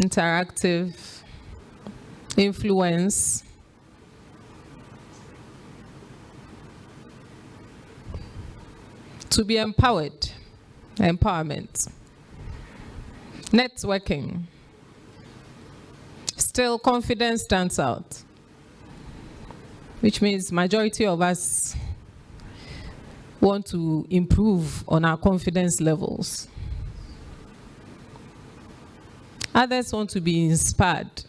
interactive, influence, to be empowered, empowerment, networking, still confidence stands out, which means majority of us want to improve on our confidence levels. Others want to be inspired,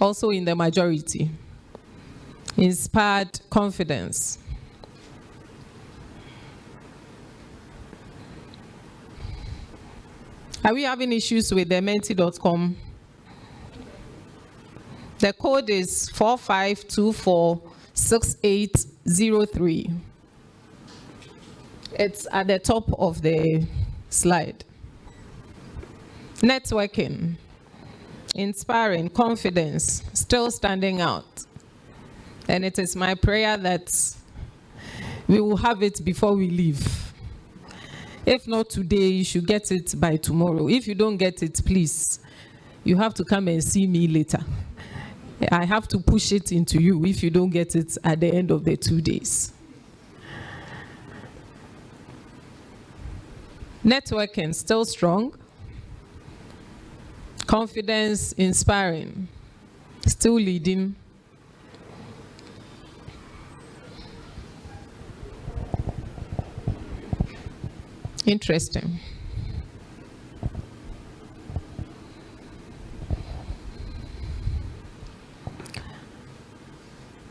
also in the majority. Inspired confidence. Are we having issues with the menti.com? The code is 45246803. It's at the top of the slide. Networking, inspiring, confidence, still standing out. And it is my prayer that we will have it before we leave. If not today, you should get it by tomorrow. If you don't get it, please, you have to come and see me later. I have to push it into you if you don't get it at the end of the 2 days. Networking, still strong. Confidence, inspiring, still leading. Interesting.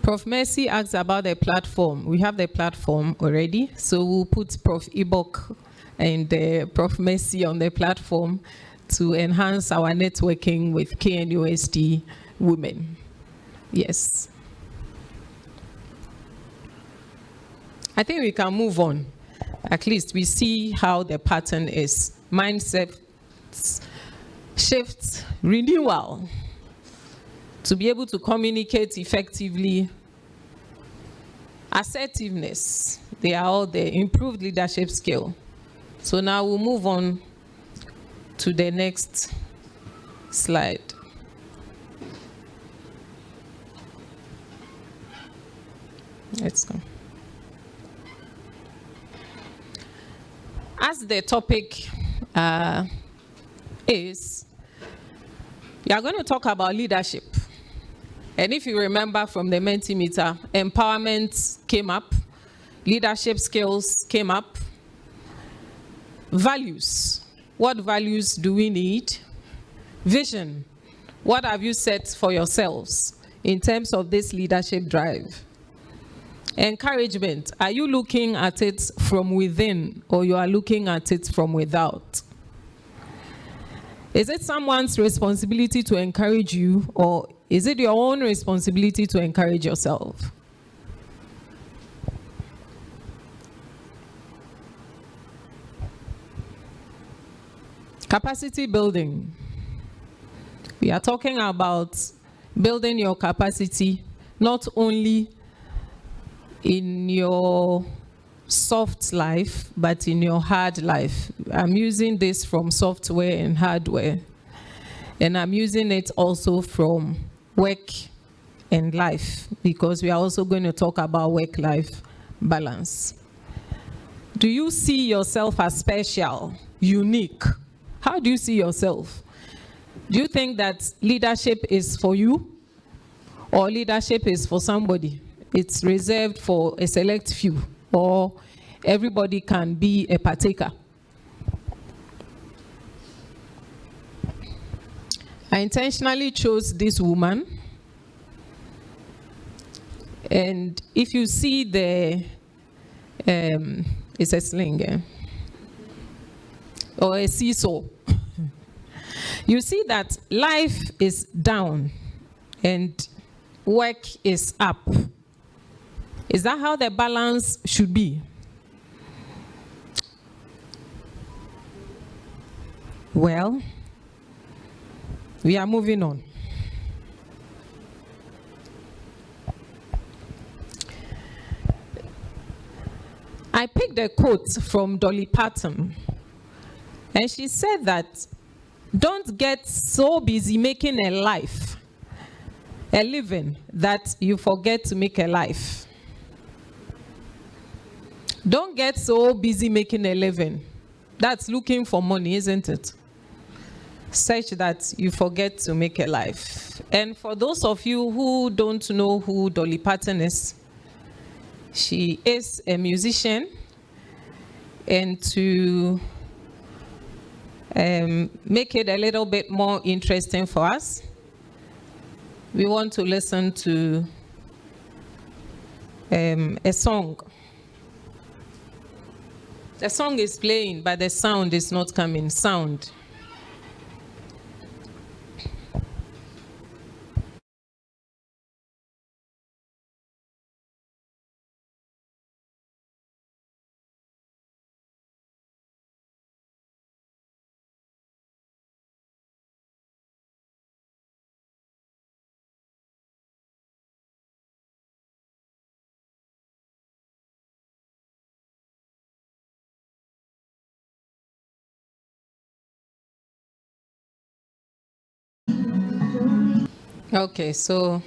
Prof. Mercy asks about the platform. We have the platform already, so we'll put Prof. Ibok and Prof. Mercy on the platform to enhance our networking with KNUST women. Yes. I think we can move on. At least we see how the pattern is. Mindset shifts, renewal. To be able to communicate effectively, assertiveness, they are all the improved leadership skill. So now we'll move on to the next slide. Let's go. As the topic is, we are going to talk about leadership. And if you remember from the Mentimeter, empowerment came up, leadership skills came up, values. What values do we need? Vision. What have you set for yourselves in terms of this leadership drive? Encouragement. Are you looking at it from within or you are looking at it from without? Is it someone's responsibility to encourage you or is it your own responsibility to encourage yourself? Capacity building. We are talking about building your capacity not only in your soft life, but in your hard life. I'm using this from software and hardware, and I'm using it also from work and life, because we are also going to talk about work-life balance. Do you see yourself as special, unique? How do you see yourself? Do you think that leadership is for you or leadership is for somebody? It's reserved for a select few or everybody can be a partaker? I intentionally chose this woman, and if you see the, it's a sling, or a seesaw, you see that life is down and work is up. Is that how the balance should be? Well, we are moving on. I picked a quote from Dolly Parton, and she said that don't get so busy making a living, that you forget to make a life. Don't get so busy making a living. That's looking for money, isn't it? Such that you forget to make a life. And for those of you who don't know who Dolly Parton is, she is a musician. And to make it a little bit more interesting for us, we want to listen to a song. The song is playing, but the sound is not coming. Sound. Okay, so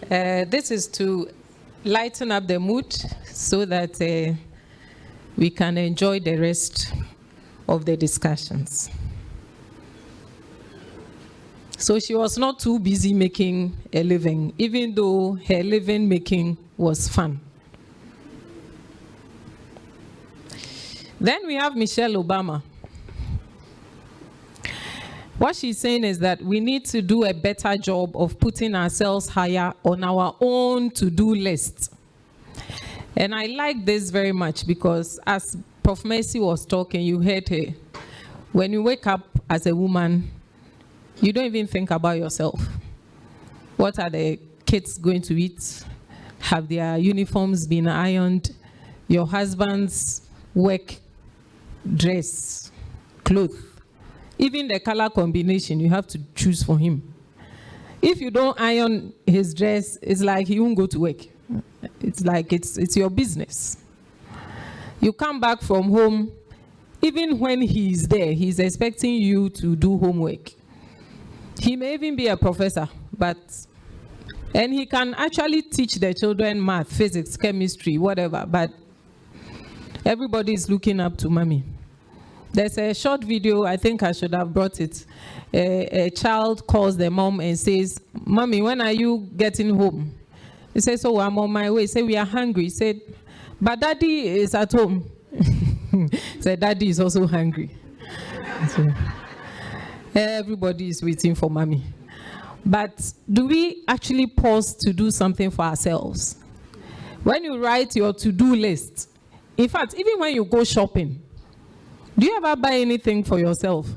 this is to lighten up the mood so that we can enjoy the rest of the discussions. So she was not too busy making a living, even though her living making was fun. Then we have Michelle Obama. What she's saying is that we need to do a better job of putting ourselves higher on our own to-do list. And I like this very much because as Prof. Mercy was talking, you heard her. When you wake up as a woman, you don't even think about yourself. What are the kids going to eat? Have their uniforms been ironed? Your husband's work dress, clothes. Even the color combination, you have to choose for him. If you don't iron his dress, it's like he won't go to work. It's like it's your business. You come back from home, even when he's there, he's expecting you to do homework. He may even be a professor, and he can actually teach the children math, physics, chemistry, whatever, but everybody is looking up to mommy. There's a short video, I think I should have brought it. A child calls the mom and says, "Mommy, when are you getting home?" He says, "Oh, I'm on my way." He said, "We are hungry." He said, "But daddy is at home." He said, "Daddy is also hungry." So, everybody is waiting for mommy. But do we actually pause to do something for ourselves? When you write your to-do list, in fact, even when you go shopping, do you ever buy anything for yourself?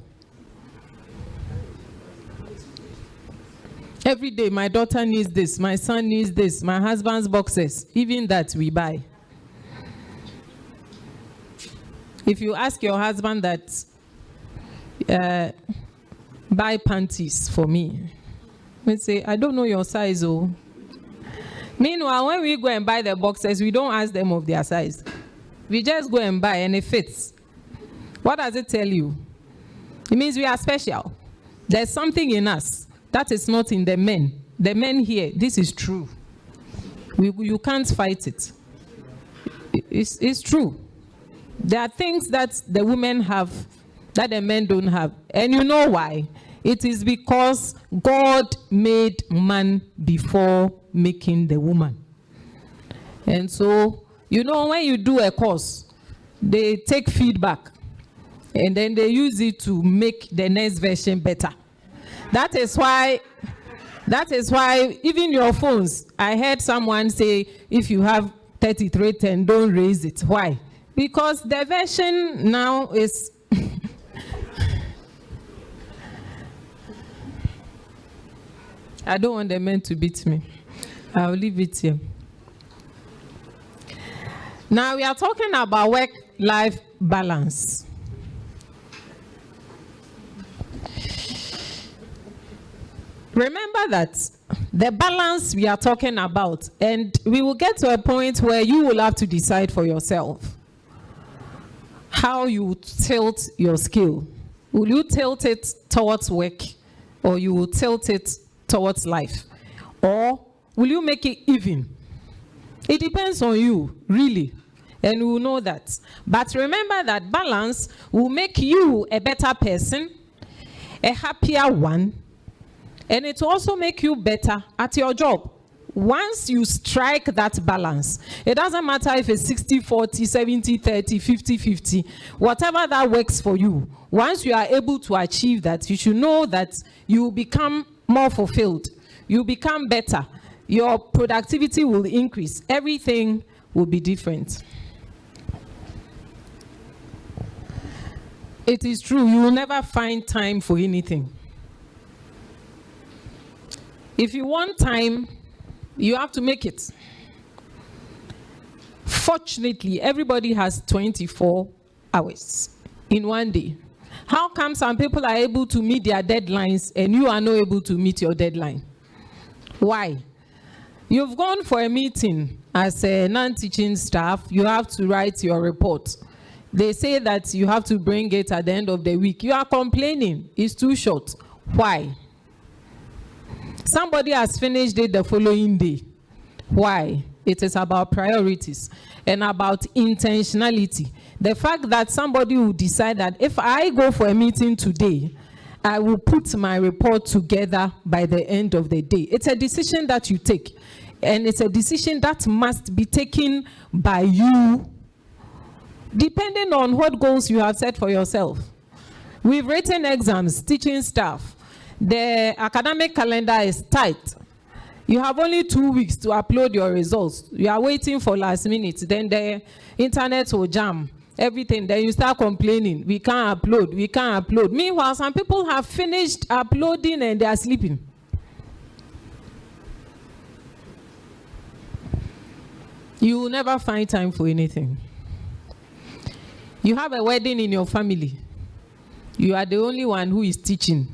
Every day, my daughter needs this, my son needs this, my husband's boxes, even that we buy. If you ask your husband that, buy panties for me, we say, "I don't know your size, oh." Meanwhile, when we go and buy the boxes, we don't ask them of their size. We just go and buy and it fits. What does it tell you? It means we are special. There's something in us that is not in the men. The men here, this is true. You can't fight it. It's true. There are things that the women have that the men don't have. And you know why? It is because God made man before making the woman. And so, you know, when you do a course, they take feedback. And then they use it to make the next version better. That is why even your phones, I heard someone say, if you have 3310, don't raise it. Why? Because the version now is... I don't want the men to beat me. I'll leave it here. Now we are talking about work-life balance. Remember that the balance we are talking about, and we will get to a point where you will have to decide for yourself how you tilt your scale. Will you tilt it towards work, or you will tilt it towards life? Or will you make it even? It depends on you, really. And we will know that. But remember that balance will make you a better person, a happier one, and it will also make you better at your job. Once you strike that balance, it doesn't matter if it's 60-40, 70-30, 50-50, whatever that works for you. Once you are able to achieve that, you should know that you will become more fulfilled. You become better. Your productivity will increase. Everything will be different. It is true, you will never find time for anything. If you want time, you have to make it. Fortunately, everybody has 24 hours in one day. How come some people are able to meet their deadlines and you are not able to meet your deadline? Why? You've gone for a meeting as a non-teaching staff, you have to write your report. They say that you have to bring it at the end of the week. You are complaining, it's too short. Why? Somebody has finished it the following day. Why? It is about priorities and about intentionality. The fact that somebody will decide that if I go for a meeting today, I will put my report together by the end of the day. It's a decision that you take, and it's a decision that must be taken by you, depending on what goals you have set for yourself. We've written exams, teaching staff. The academic calendar is tight. You have only 2 weeks to upload your results. You are waiting for last minute. Then the internet will jam. Everything. Then you start complaining. We can't upload. We can't upload. Meanwhile, some people have finished uploading and they are sleeping. You will never find time for anything. You have a wedding in your family. You are the only one who is teaching,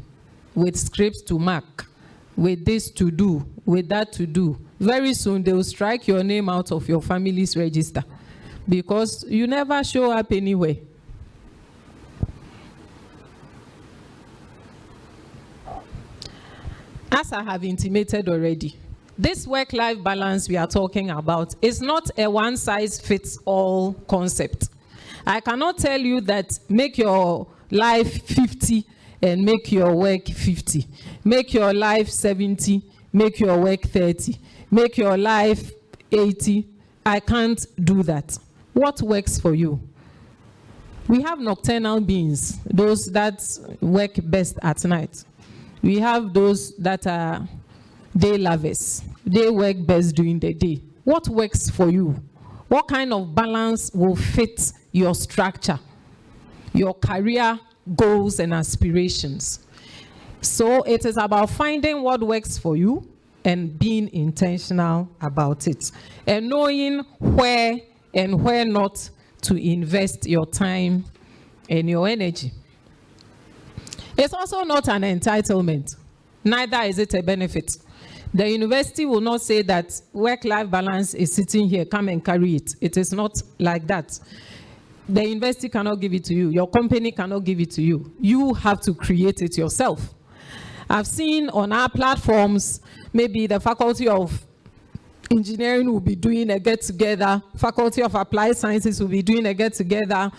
with scripts to mark, with this to do, with that to do. Very soon they will strike your name out of your family's register because you never show up anywhere. As I have intimated already, this work-life balance we are talking about is not a one-size-fits-all concept. I cannot tell you that make your life 50 and make your work 50. Make your life 70, make your work 30. Make your life 80. I can't do that. What works for you? We have nocturnal beings, those that work best at night. We have those that are day lovers. They work best during the day. What works for you? What kind of balance will fit your structure, your career goals and aspirations? So it is about finding what works for you and being intentional about it, and knowing where and where not to invest your time and your energy. It's also not an entitlement, neither is it a benefit. The university will not say that work-life balance is sitting here, come and carry it. It is not like that. The university cannot give it to you. Your company cannot give it to you. You have to create it yourself. I've seen on our platforms, maybe the Faculty of Engineering will be doing a get-together, Faculty of Applied Sciences will be doing a get-together,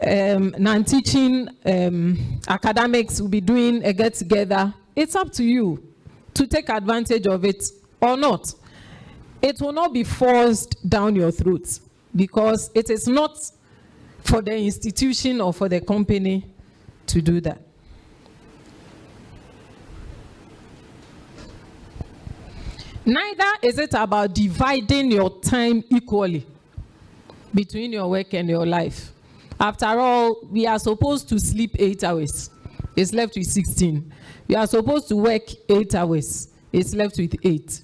non-teaching academics will be doing a get-together. It's up to you to take advantage of it or not. It will not be forced down your throat because it is not for the institution or for the company to do that. Neither is it about dividing your time equally between your work and your life. After all, we are supposed to sleep 8 hours. It's left with 16. We are supposed to work 8 hours. It's left with 8.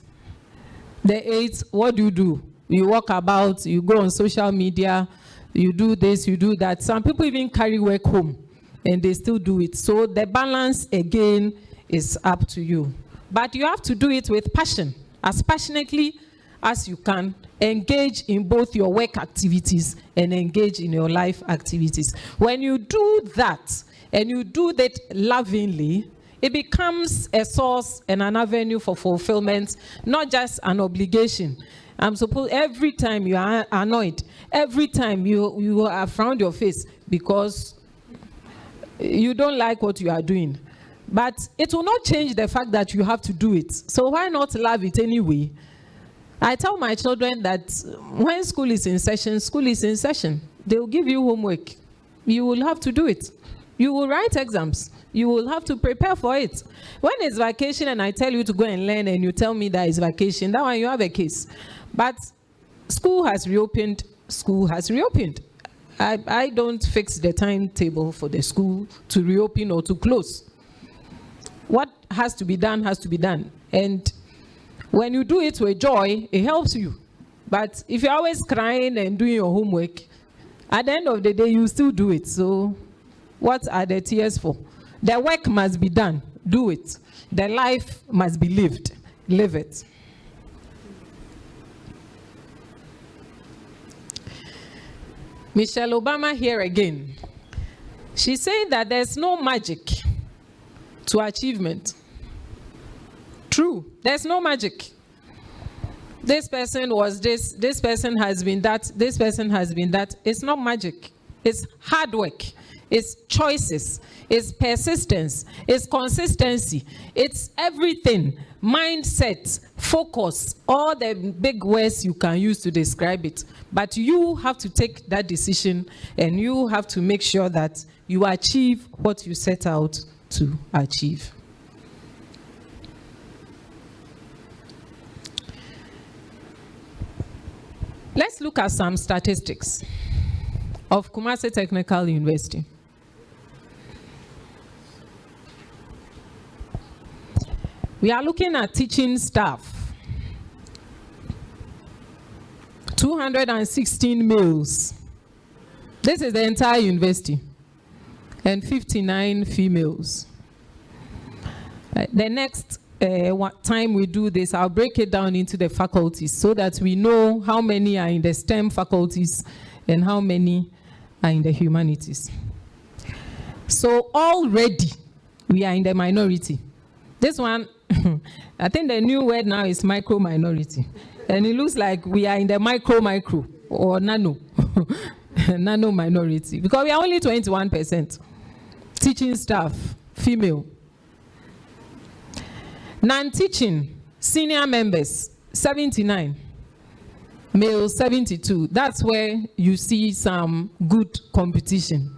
The 8, what do? You walk about, you go on social media, you do this, you do that. Some people even carry work home and they still do it. So the balance again is up to you. But you have to do it with passion, as passionately as you can. Engage in both your work activities and engage in your life activities. When you do that, and you do that lovingly, it becomes a source and an avenue for fulfillment, not just an obligation. I'm supposed, every time you are annoyed, every time you have frowned your face because you don't like what you are doing. But it will not change the fact that you have to do it. So why not love it anyway? I tell my children that when school is in session, school is in session. They will give you homework. You will have to do it. You will write exams. You will have to prepare for it. When it's vacation and I tell you to go and learn and you tell me that it's vacation, that one you have a case. But school has reopened. School has reopened. I don't fix the timetable for the school to reopen or to close. What has to be done has to be done. And when you do it with joy, it helps you. But if you're always crying and doing your homework, at the end of the day, you still do it. So what are the tears for? The work must be done. Do it. The life must be lived. Live it. Michelle Obama here again. She's saying that there's no magic to achievement. True, there's no magic. This person was this person has been that, this person has been that. It's not magic. It's hard work. It's choices. It's persistence. It's consistency. It's everything. Mindset, focus, all the big words you can use to describe it. But you have to take that decision and you have to make sure that you achieve what you set out to achieve. Let's look at some statistics of Kumasi Technical University. We are looking at teaching staff. 216 males. This is the entire university. And 59 females. The next time we do this, I'll break it down into the faculties so that we know how many are in the STEM faculties and how many are in the humanities. So already we are in the minority. This one, I think the new word now is micro-minority. And it looks like we are in the micro or nano, nano minority. Because we are only 21% teaching staff, female. Non-teaching, senior members, 79. Males, 72. That's where you see some good competition.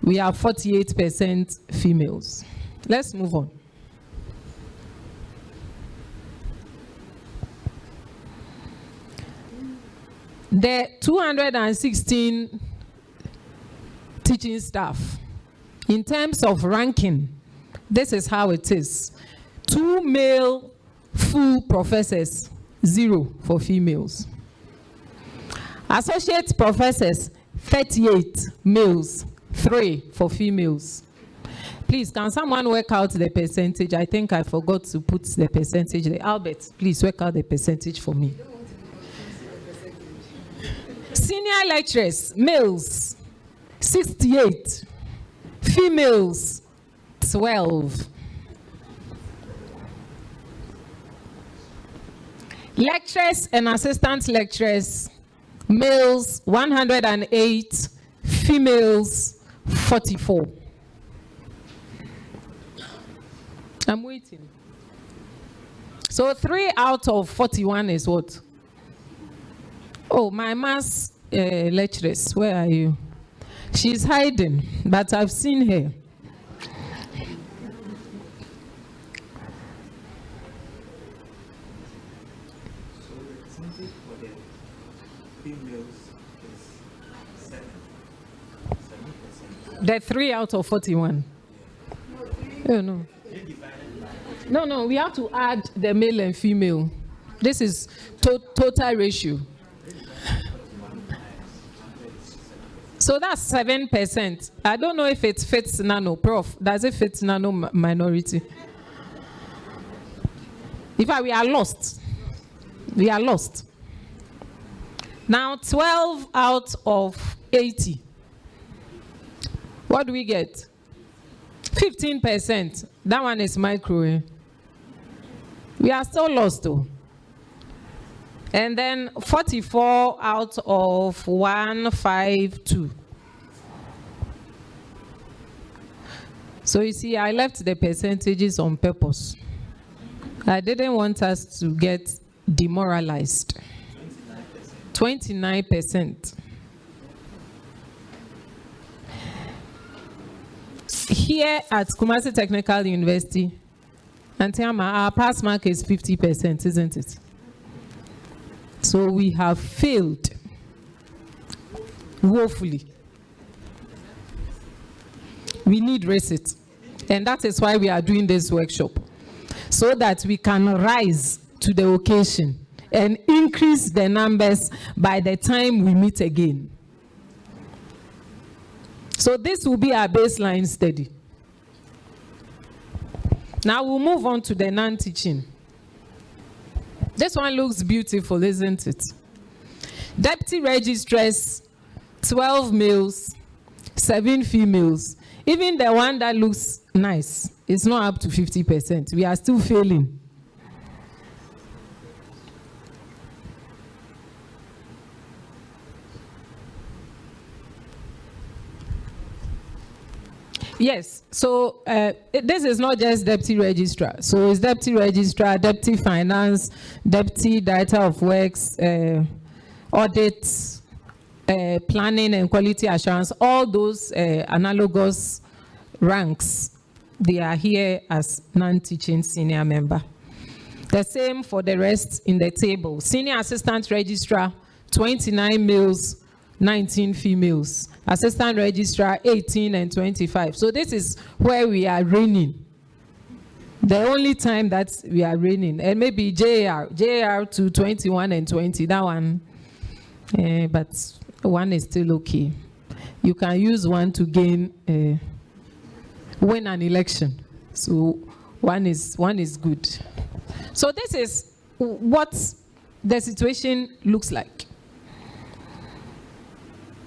We have 48% females. Let's move on. The 216 teaching staff, in terms of ranking, this is how it is. 2 male full professors, 0 for females. Associate professors, 38 males, 3 for females. Please, can someone work out the percentage? I think I forgot to put the percentage there. Albert, please work out the percentage for me. Senior lecturers, males, 68. Females, 12. Lecturers and assistant lecturers, males, 108. Females, 44. I'm waiting. So 3 out of 41 is what? Oh, my maths lecturess, where are you? She's hiding, but I've seen her. So the percentage for the females is 7%. The 3 out of 41. Oh, no. No, we have to add the male and female. This is total ratio. So that's 7%. I don't know if it fits nano. Prof, does it fit nano minority? In fact, we are lost. We are lost. Now, 12 out of 80. What do we get? 15%. That one is micro. We are still lost though. And then 44 out of 152. So you see, I left the percentages on purpose. I didn't want us to get demoralized. 29%. Here at Kumasi Technical University, Antiama, our pass mark is 50%, isn't it? So we have failed woefully. We need receipt, and that is why we are doing this workshop, so that we can rise to the occasion and increase the numbers by the time we meet again. So this will be our baseline study. Now we'll move on to the non-teaching. This one looks beautiful, isn't it? Deputy registrars, 12 males, 7 females. Even the one that looks nice is not up to 50%. We are still failing. Yes, so this is not just deputy registrar. So it's deputy registrar, deputy finance, deputy director of works, audit, planning and quality assurance. All those analogous ranks, they are here as non-teaching senior member. The same for the rest in the table. Senior assistant registrar, 29 males, 19 females. Assistant registrar, 18 and 25. So this is where we are reigning. The only time that we are reigning. And maybe JAR to 21 and 20, that one. But one is still okay. You can use one to gain, win an election. So one is good. So this is what the situation looks like.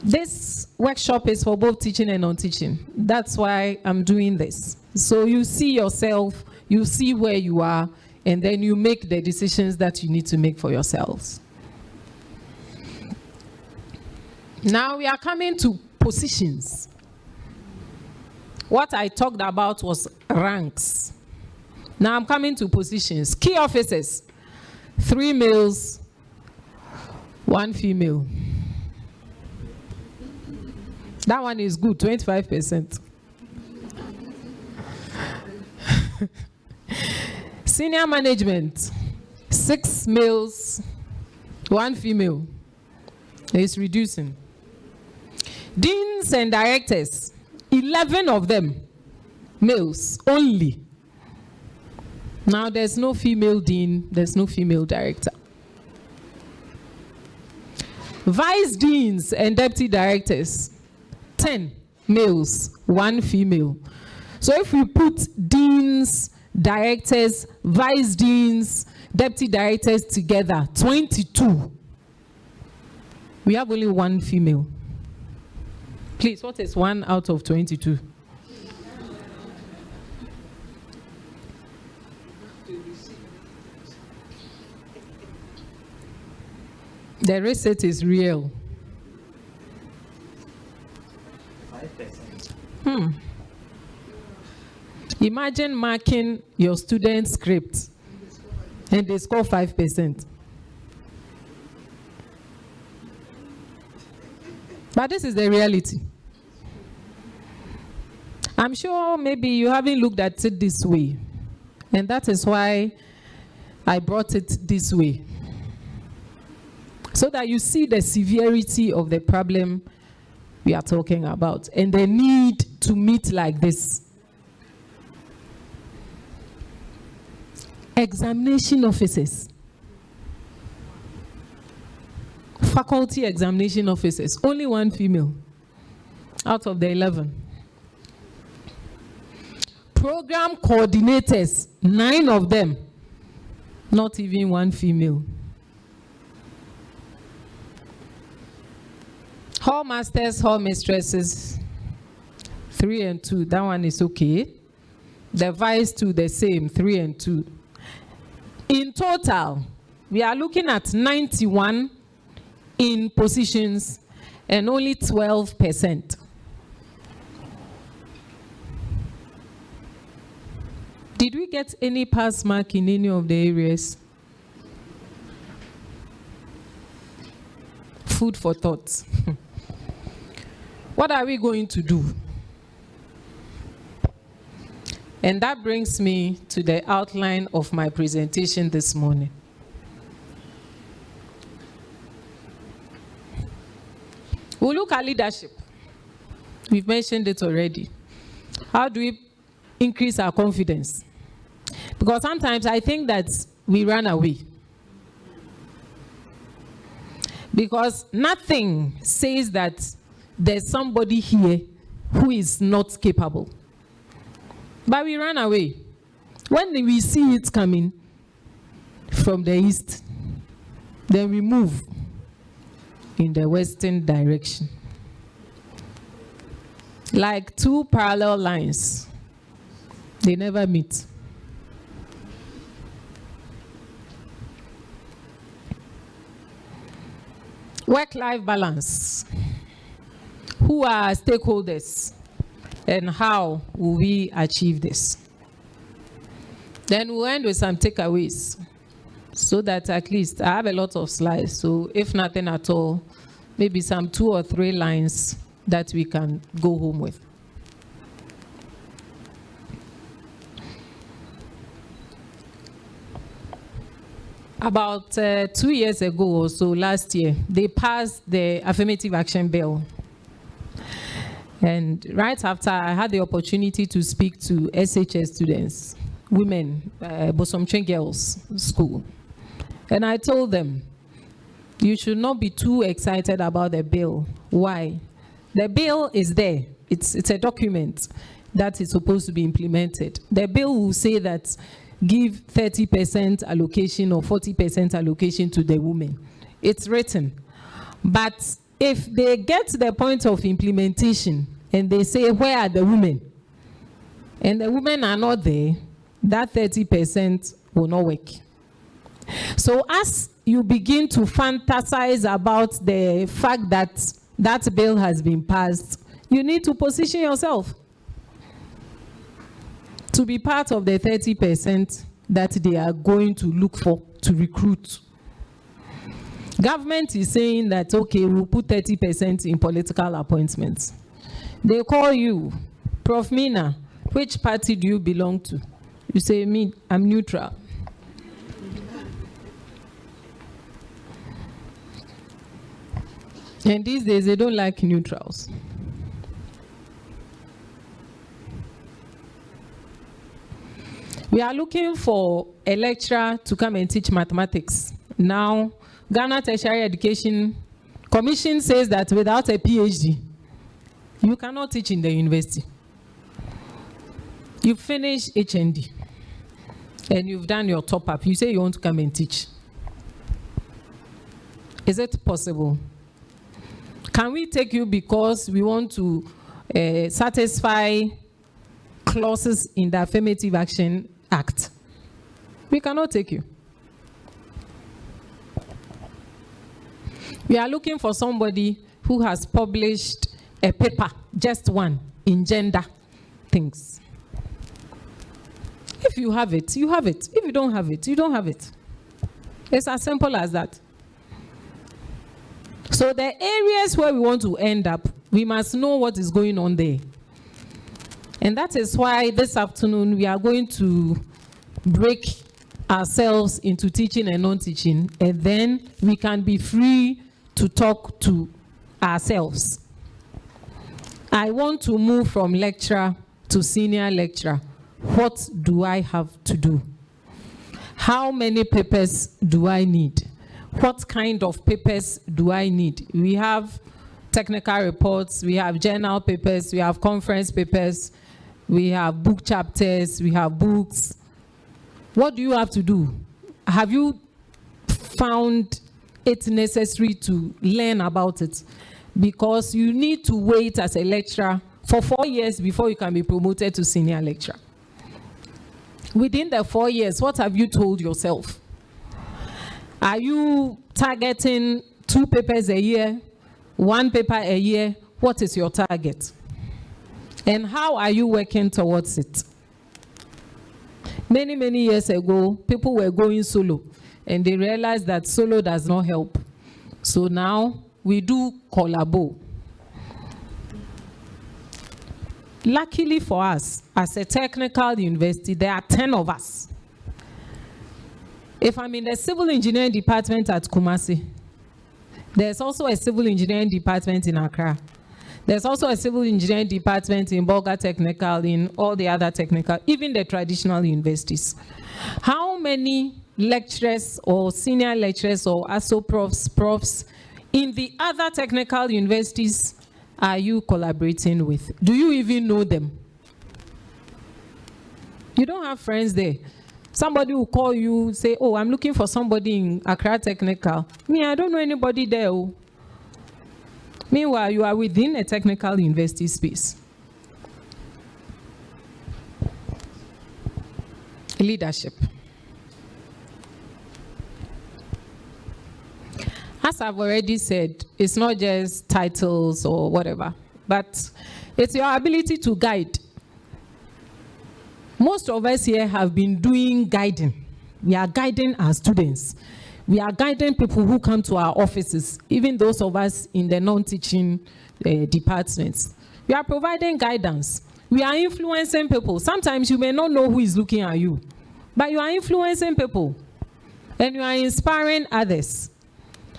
This workshop is for both teaching and non-teaching. That's why I'm doing this. So you see yourself, you see where you are, and then you make the decisions that you need to make for yourselves. Now we are coming to positions. What I talked about was ranks. Now I'm coming to positions. Key officers, 3 males, 1 female. That one is good, 25%. Senior management, 6 males, 1 female. It's reducing. Deans and directors, 11 of them, males only. Now there's no female dean, there's no female director. Vice deans and deputy directors, 10 males, 1 female. So if we put deans, directors, vice deans, deputy directors together, 22. We have only 1 female. Please, what is 1 out of 22? The reset is real. 5%. Imagine marking your student script and they score 5%. But this is the reality. I'm sure maybe you haven't looked at it this way. And that is why I brought it this way. So that you see the severity of the problem we are talking about and the need to meet like this. Examination officers. Faculty examination officers. Only 1 female out of the 11. Program coordinators, 9 of them. Not even 1 female. Hall masters, hall mistresses, 3 and 2. That one is okay. The vice too the same, 3 and 2. In total, we are looking at 91 in positions and only 12%. Did we get any pass mark in any of the areas? Food for thought. What are we going to do? And that brings me to the outline of my presentation this morning. We'll look at leadership. We've mentioned it already. How do we increase our confidence? Because sometimes I think that we run away. Because nothing says that there's somebody here who is not capable. But we run away. When we see it coming from the east, then we move in the western direction. Like two parallel lines, they never meet. Work-life balance. Who are stakeholders and how will we achieve this? Then we'll end with some takeaways so that at least I have a lot of slides. So if nothing at all, maybe some 2 or 3 lines that we can go home with. About 2 years ago or so, last year, they passed the affirmative action bill. And right after, I had the opportunity to speak to SHS students, women, Bosomtwe Girls School. And I told them, you should not be too excited about the bill. Why? The bill is there. It's a document that is supposed to be implemented. The bill will say that give 30% allocation or 40% allocation to the women. It's written. But if they get to the point of implementation and they say, where are the women? And the women are not there, that 30% will not work. So as you begin to fantasize about the fact that that bill has been passed, you need to position yourself to be part of the 30% that they are going to look for to recruit. Government is saying that, okay, we'll put 30% in political appointments. They call you, Prof. Mina, which party do you belong to? You say, me, I'm neutral. And these days, they don't like neutrals. We are looking for a lecturer to come and teach mathematics. Now, Ghana Tertiary Education Commission says that without a PhD, you cannot teach in the university. You finish HND and you've done your top up. You say you want to come and teach. Is it possible? Can we take you because we want to satisfy clauses in the Affirmative Action Act? We cannot take you. We are looking for somebody who has published a paper, just one, in gender things. If you have it, you have it. If you don't have it, you don't have it. It's as simple as that. So the areas where we want to end up, we must know what is going on there. And that is why this afternoon we are going to break ourselves into teaching and non-teaching, and then we can be free to talk to ourselves. I want to move from lecturer to senior lecturer. What do I have to do? How many papers do I need? What kind of papers do I need? We have technical reports, we have journal papers, we have conference papers, we have book chapters, we have books. What do you have to do? Have you found it necessary to learn about it? Because you need to wait as a lecturer for 4 years before you can be promoted to senior lecturer. Within the 4 years, what have you told yourself? Are you targeting 2 papers a year, 1 paper a year? What is your target? And how are you working towards it? Many, many years ago, people were going solo, and they realized that solo does not help. So now we do collabo. Luckily for us, as a technical university, there are 10 of us. If I'm in the civil engineering department at Kumasi, there's also a civil engineering department in Accra. There's also a civil engineering department in Bolga Technical, in all the other technical, even the traditional universities. How many lecturers or senior lecturers or ASO profs in the other technical universities are you collaborating with? Do you even know them? You don't have friends there. Somebody will call you, say, oh, I'm looking for somebody in Accra Technical. Me, I don't know anybody there. Oh. Meanwhile, you are within a technical university space. Leadership. As I've already said, it's not just titles or whatever, but it's your ability to guide. Most of us here have been doing guiding. We are guiding our students. We are guiding people who come to our offices, even those of us in the non-teaching departments. We are providing guidance. We are influencing people. Sometimes you may not know who is looking at you, but you are influencing people, and you are inspiring others.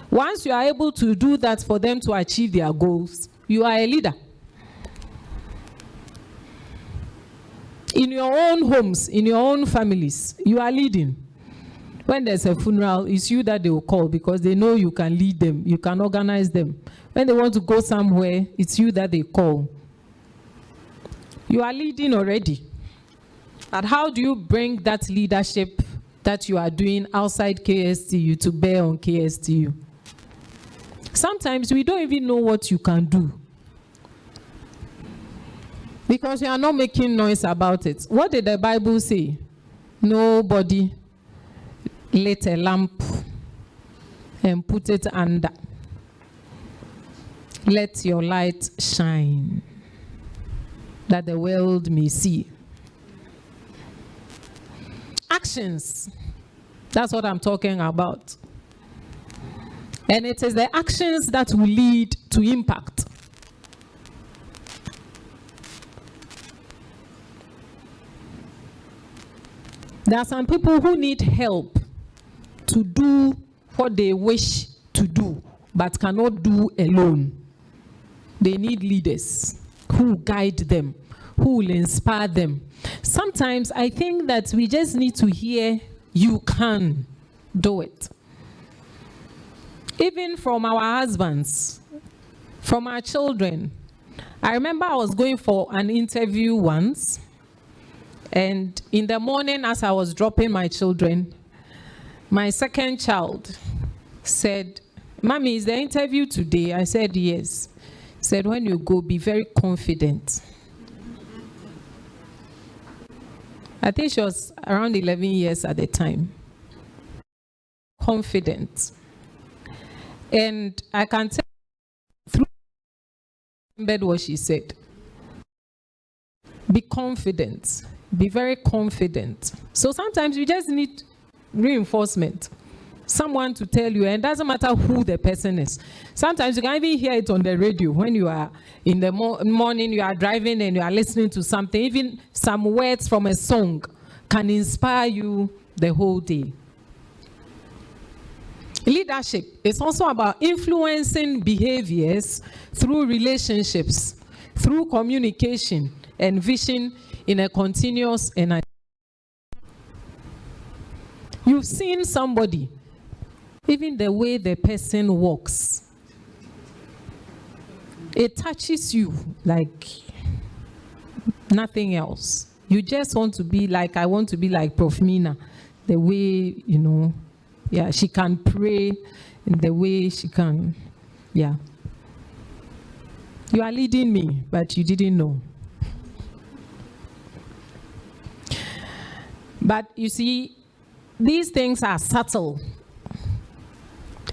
Once you are able to do that for them to achieve their goals, you are a leader. In your own homes, in your own families, you are leading. When there's a funeral, it's you that they will call because they know you can lead them, you can organize them. When they want to go somewhere, it's you that they call. You are leading already. But how do you bring that leadership that you are doing outside KSTU to bear on KSTU? Sometimes we don't even know what you can do, because you are not making noise about it. What did the Bible say? Nobody lit a lamp and put it under. Let your light shine, that the world may see. Actions. That's what I'm talking about. And it is the actions that will lead to impact. There are some people who need help to do what they wish to do, but cannot do alone. They need leaders who guide them, who will inspire them. Sometimes I think that we just need to hear, you can do it. Even from our husbands, from our children. I remember I was going for an interview once, and in the morning as I was dropping my children, my second child said, Mommy, is the interview today? I said, yes. He said, when you go, be very confident. I think she was around 11 years at the time. Confident. And I can tell through what she said. Be confident. Be very confident. So sometimes you just need reinforcement. Someone to tell you, and it doesn't matter who the person is. Sometimes you can even hear it on the radio when you are in the morning, you are driving and you are listening to something. Even some words from a song can inspire you the whole day. Leadership is also about influencing behaviors through relationships, through communication and vision in a continuous and you've seen somebody, even the way the person walks, it touches you like nothing else. You just want to be like, I want to be like Prof Mina, the way, you know, yeah, she can pray in the way she can, yeah. You are leading me, but you didn't know. But you see, these things are subtle.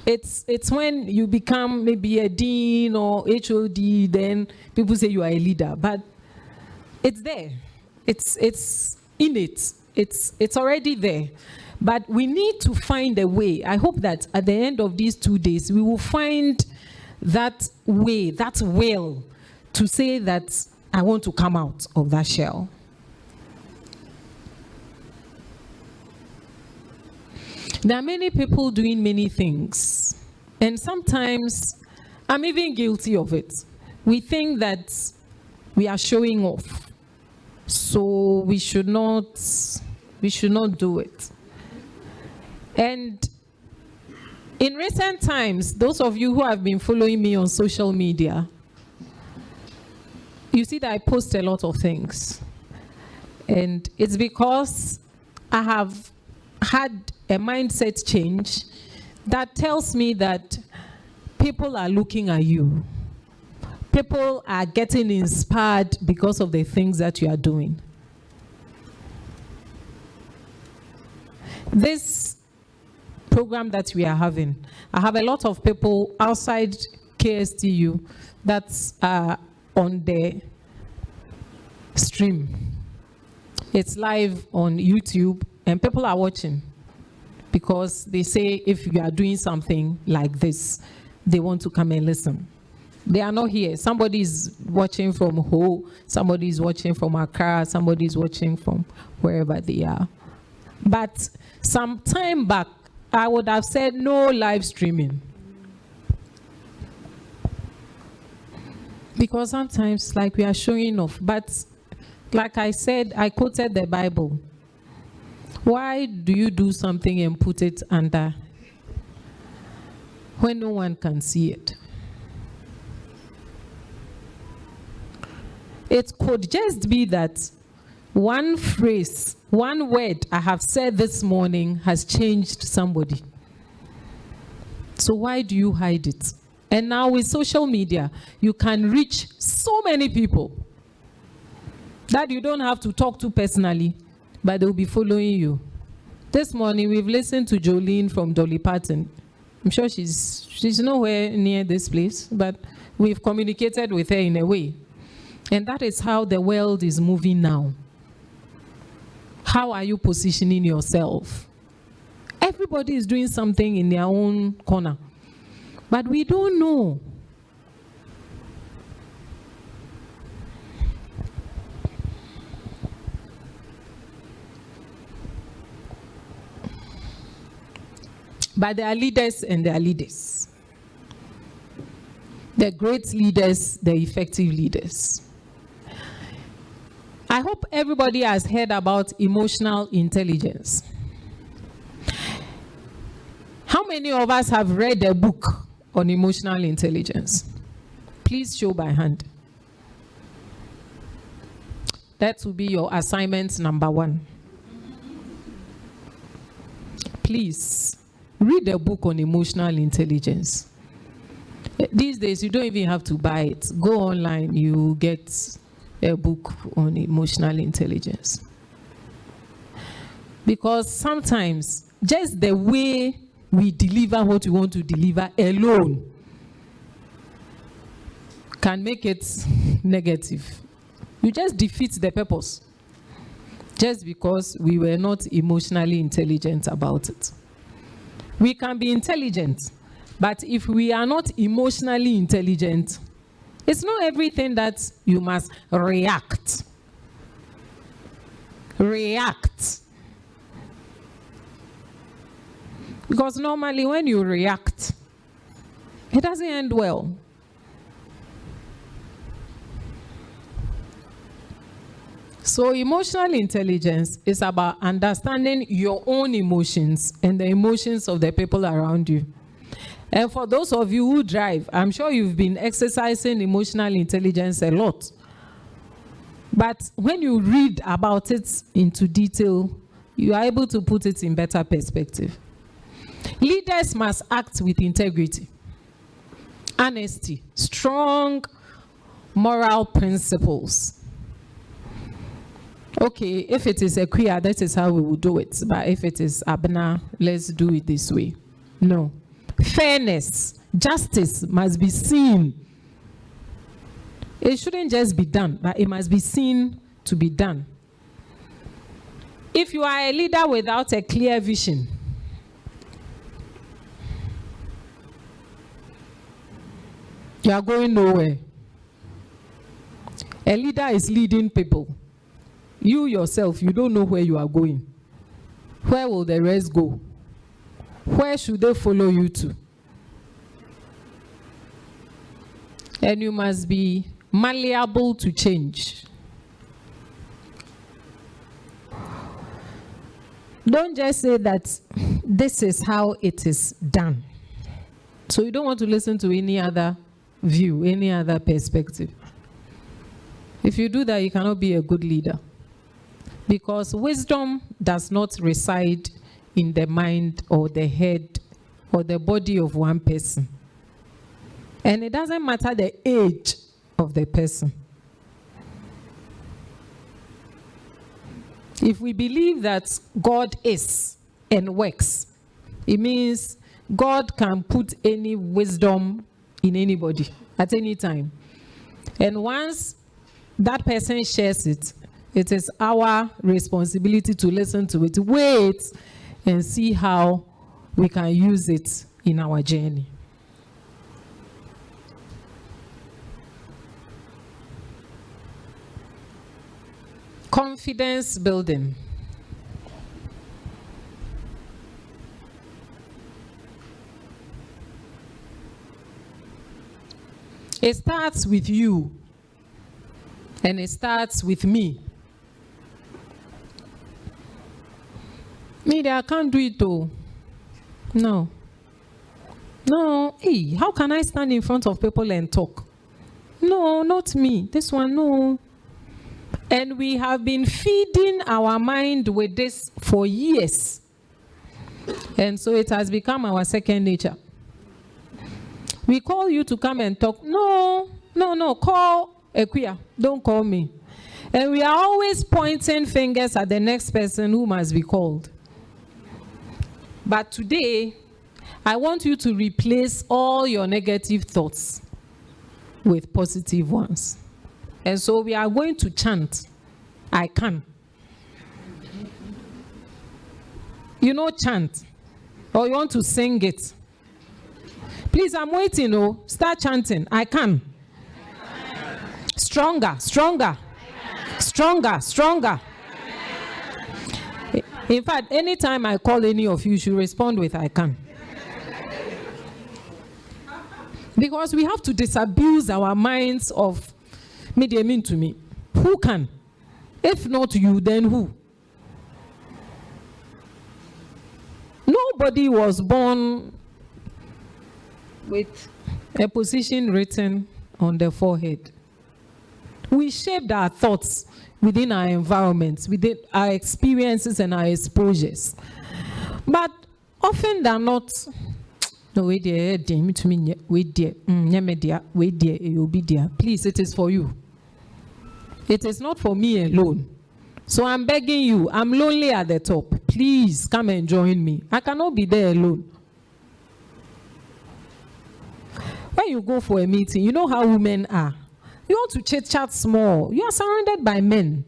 It's when you become maybe a dean or HOD, then people say you are a leader. But it's there. It's innate. It's already there. But we need to find a way. I hope that at the end of these 2 days, we will find that way, that will, to say that I want to come out of that shell. There are many people doing many things, and sometimes I'm even guilty of it. We think that we are showing off, so we should not do it. And in recent times, those of you who have been following me on social media, you see that I post a lot of things. And it's because I have had a mindset change that tells me that people are looking at you. People are getting inspired because of the things that you are doing. This program that we are having, I have a lot of people outside KSTU that are on the stream. It's live on YouTube, and people are watching because they say if you are doing something like this, they want to come and listen. They are not here. Somebody is watching from Ho, somebody is watching from Accra, somebody is watching from wherever they are. But some time back, I would have said no live streaming. Because sometimes, like, we are showing off. But like I said, I quoted the Bible. Why do you do something and put it under when no one can see it? It could just be that one phrase, one word I have said this morning has changed somebody. So why do you hide it? And now with social media, you can reach so many people that you don't have to talk to personally, but they'll be following you. This morning, we've listened to Jolene from Dolly Parton. I'm sure she's nowhere near this place, but we've communicated with her in a way. And that is how the world is moving now. How are you positioning yourself? Everybody is doing something in their own corner, but we don't know. But there are leaders and there are leaders. The great leaders, the effective leaders. I hope everybody has heard about emotional intelligence. How many of us have read a book on emotional intelligence? Please show by hand. That will be your assignment number 1. Please read a book on emotional intelligence. These days, you don't even have to buy it. Go online, you get a book on emotional intelligence. Because sometimes, just the way we deliver what we want to deliver alone can make it negative. You just defeat the purpose just because we were not emotionally intelligent about it. We can be intelligent, but if we are not emotionally intelligent, it's not everything that you must react. React. Because normally when you react, it doesn't end well. So emotional intelligence is about understanding your own emotions and the emotions of the people around you. And for those of you who drive, I'm sure you've been exercising emotional intelligence a lot. But when you read about it into detail, you are able to put it in better perspective. Leaders must act with integrity, honesty, strong moral principles. Okay, if it is a queer, that is how we will do it. But if it is Abena, let's do it this way. No. Fairness, justice must be seen. It shouldn't just be done, but it must be seen to be done. If you are a leader without a clear vision, you are going nowhere. A leader is leading people. You yourself, you don't know where you are going. Where will the rest go? Where should they follow you to? And you must be malleable to change. Don't just say that this is how it is done. So you don't want to listen to any other view, any other perspective. If you do that, you cannot be a good leader. Because wisdom does not reside in the mind or the head or the body of one person. And it doesn't matter the age of the person. If we believe that God is and works, it means God can put any wisdom in anybody at any time. And once that person shares it, it is our responsibility to listen to it, wait, and see how we can use it in our journey. Confidence building. It starts with you, and it starts with me. Me, I can't do it though. No. No, hey, how can I stand in front of people and talk? No, not me. This one, no. And we have been feeding our mind with this for years. And so it has become our second nature. We call you to come and talk. No, call Equia. Don't call me. And we are always pointing fingers at the next person who must be called. But today, I want you to replace all your negative thoughts with positive ones. And so we are going to chant, I can. You know, chant. Or you want to sing it. Please, I'm waiting. Oh, start chanting. I can. Stronger, stronger. Stronger, stronger. In fact, anytime I call any of you, you should respond with I can. Because we have to disabuse our minds of media mean to me. Who can? If not you, then who? Nobody was born with a position written on the forehead. We shaped our thoughts within our environments, within our experiences and our exposures. But often than not, no, wait there, wait there, you'll be there. Please, it is for you. It is not for me alone. So I'm begging you, I'm lonely at the top. Please come and join me. I cannot be there alone. When you go for a meeting, you know how women are. You want to chit-chat small. You are surrounded by men.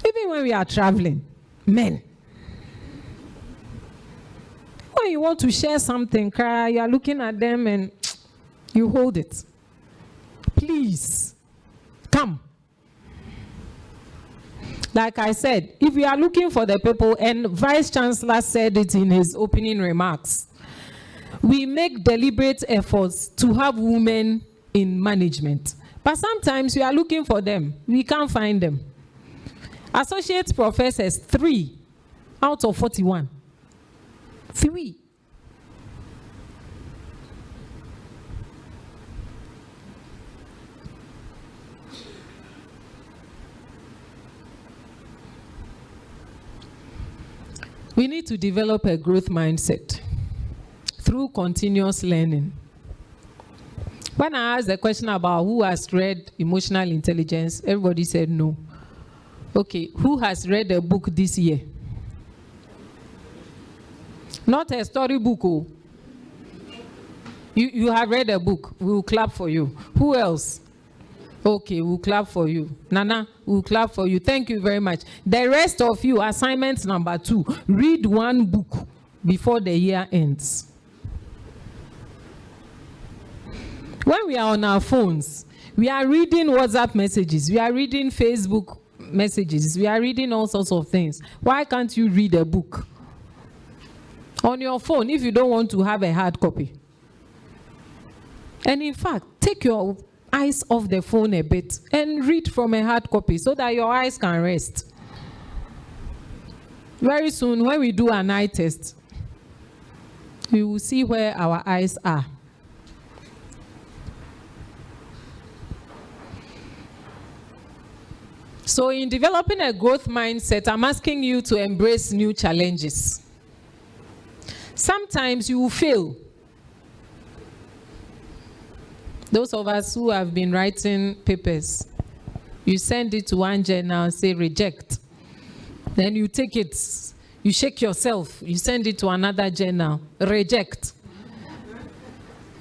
Even when we are traveling, men. When you want to share something, cry, you are looking at them and you hold it. Please, come. Like I said, if we are looking for the people, and Vice Chancellor said it in his opening remarks, we make deliberate efforts to have women in management. But sometimes we are looking for them. We can't find them. Associate professors, 3 out of 41. 3. We need to develop a growth mindset through continuous learning. When I asked the question about who has read emotional intelligence, everybody said no. Okay, who has read a book this year? Not a story book. Oh. You have read a book. We will clap for you. Who else? Okay, we'll clap for you. Nana, we'll clap for you. Thank you very much. The rest of you, assignment number 2, read one book before the year ends. When we are on our phones, we are reading WhatsApp messages, we are reading Facebook messages, we are reading all sorts of things. Why can't you read a book on your phone if you don't want to have a hard copy? And in fact, take your eyes off the phone a bit and read from a hard copy so that your eyes can rest. Very soon, when we do an eye test, we will see where our eyes are. So in developing a growth mindset, I'm asking you to embrace new challenges. Sometimes you will fail. Those of us who have been writing papers, you send it to one journal, say reject. Then you take it, you shake yourself, you send it to another journal, reject.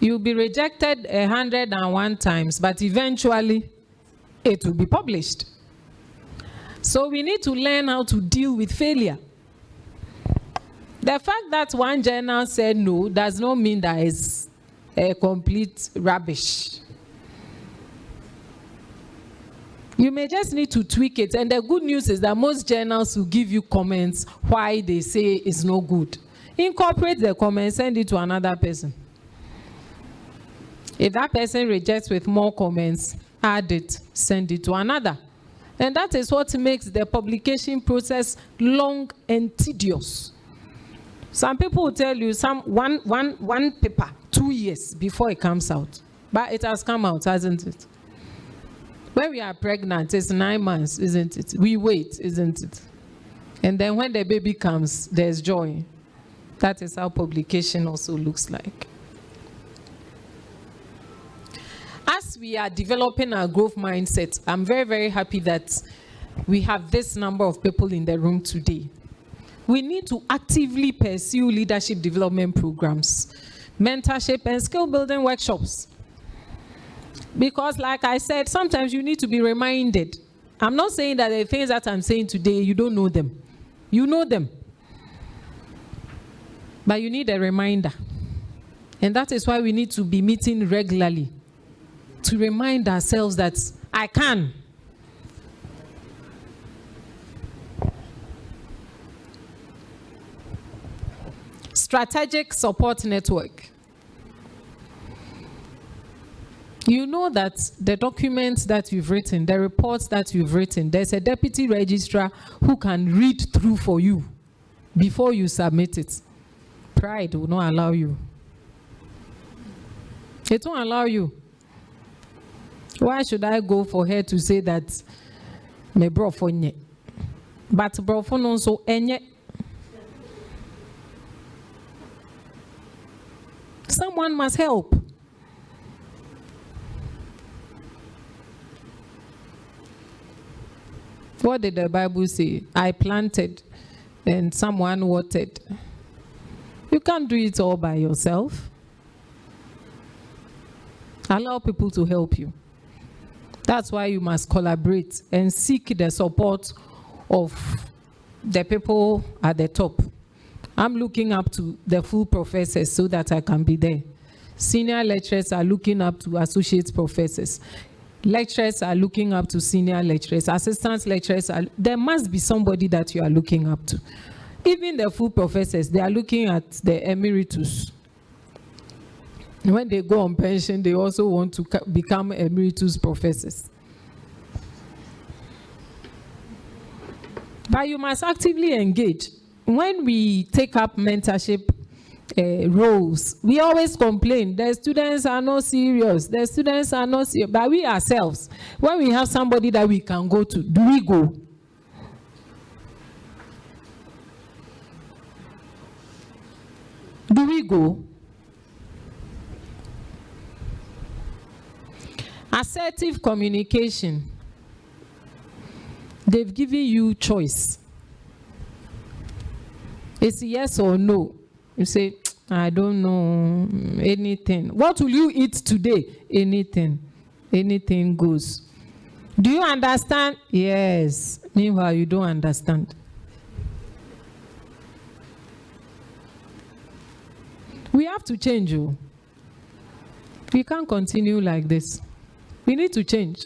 You'll be rejected 101 times, but eventually it will be published. So we need to learn how to deal with failure. The fact that one journal said no does not mean that it's a complete rubbish. You may just need to tweak it. And the good news is that most journals will give you comments why they say it's no good. Incorporate the comments, send it to another person. If that person rejects with more comments, add it, send it to another. And that is what makes the publication process long and tedious. Some people will tell you one paper, 2 years before it comes out. But it has come out, hasn't it? When we are pregnant, it's 9 months, isn't it? We wait, isn't it? And then when the baby comes, there's joy. That is how publication also looks like. As we are developing our growth mindset, I'm very, very happy that we have this number of people in the room today. We need to actively pursue leadership development programs, mentorship, and skill building workshops. Because like I said, sometimes you need to be reminded. I'm not saying that the things that I'm saying today, you don't know them. You know them. But you need a reminder. And that is why we need to be meeting regularly to remind ourselves that I can. Strategic support network. You know that the documents that you've written, the reports that you've written, there's a deputy registrar who can read through for you before you submit it. Pride will not allow you. It won't allow you. Why should I go for her to say that me brofo nye? But brofo no so enye. Someone must help. What did the Bible say? I planted and someone watered. You can't do it all by yourself. Allow people to help you. That's why you must collaborate and seek the support of the people at the top. I'm looking up to the full professors so that I can be there. Senior lecturers are looking up to associate professors. Lecturers are looking up to senior lecturers. Assistant lecturers there must be somebody that you are looking up to. Even the full professors, they are looking at the emeritus. When they go on pension, they also want to become emeritus professors. But you must actively engage. When we take up mentorship roles, we always complain, the students are not serious, the students are not serious. But we ourselves, when we have somebody that we can go to, do we go? Do we go? Assertive communication. They've given you choice. It's yes or no. You say, I don't know anything. What will you eat today? Anything. Anything goes. Do you understand? Yes. Meanwhile, you don't understand. We have to change you. We can't continue like this. We need to change.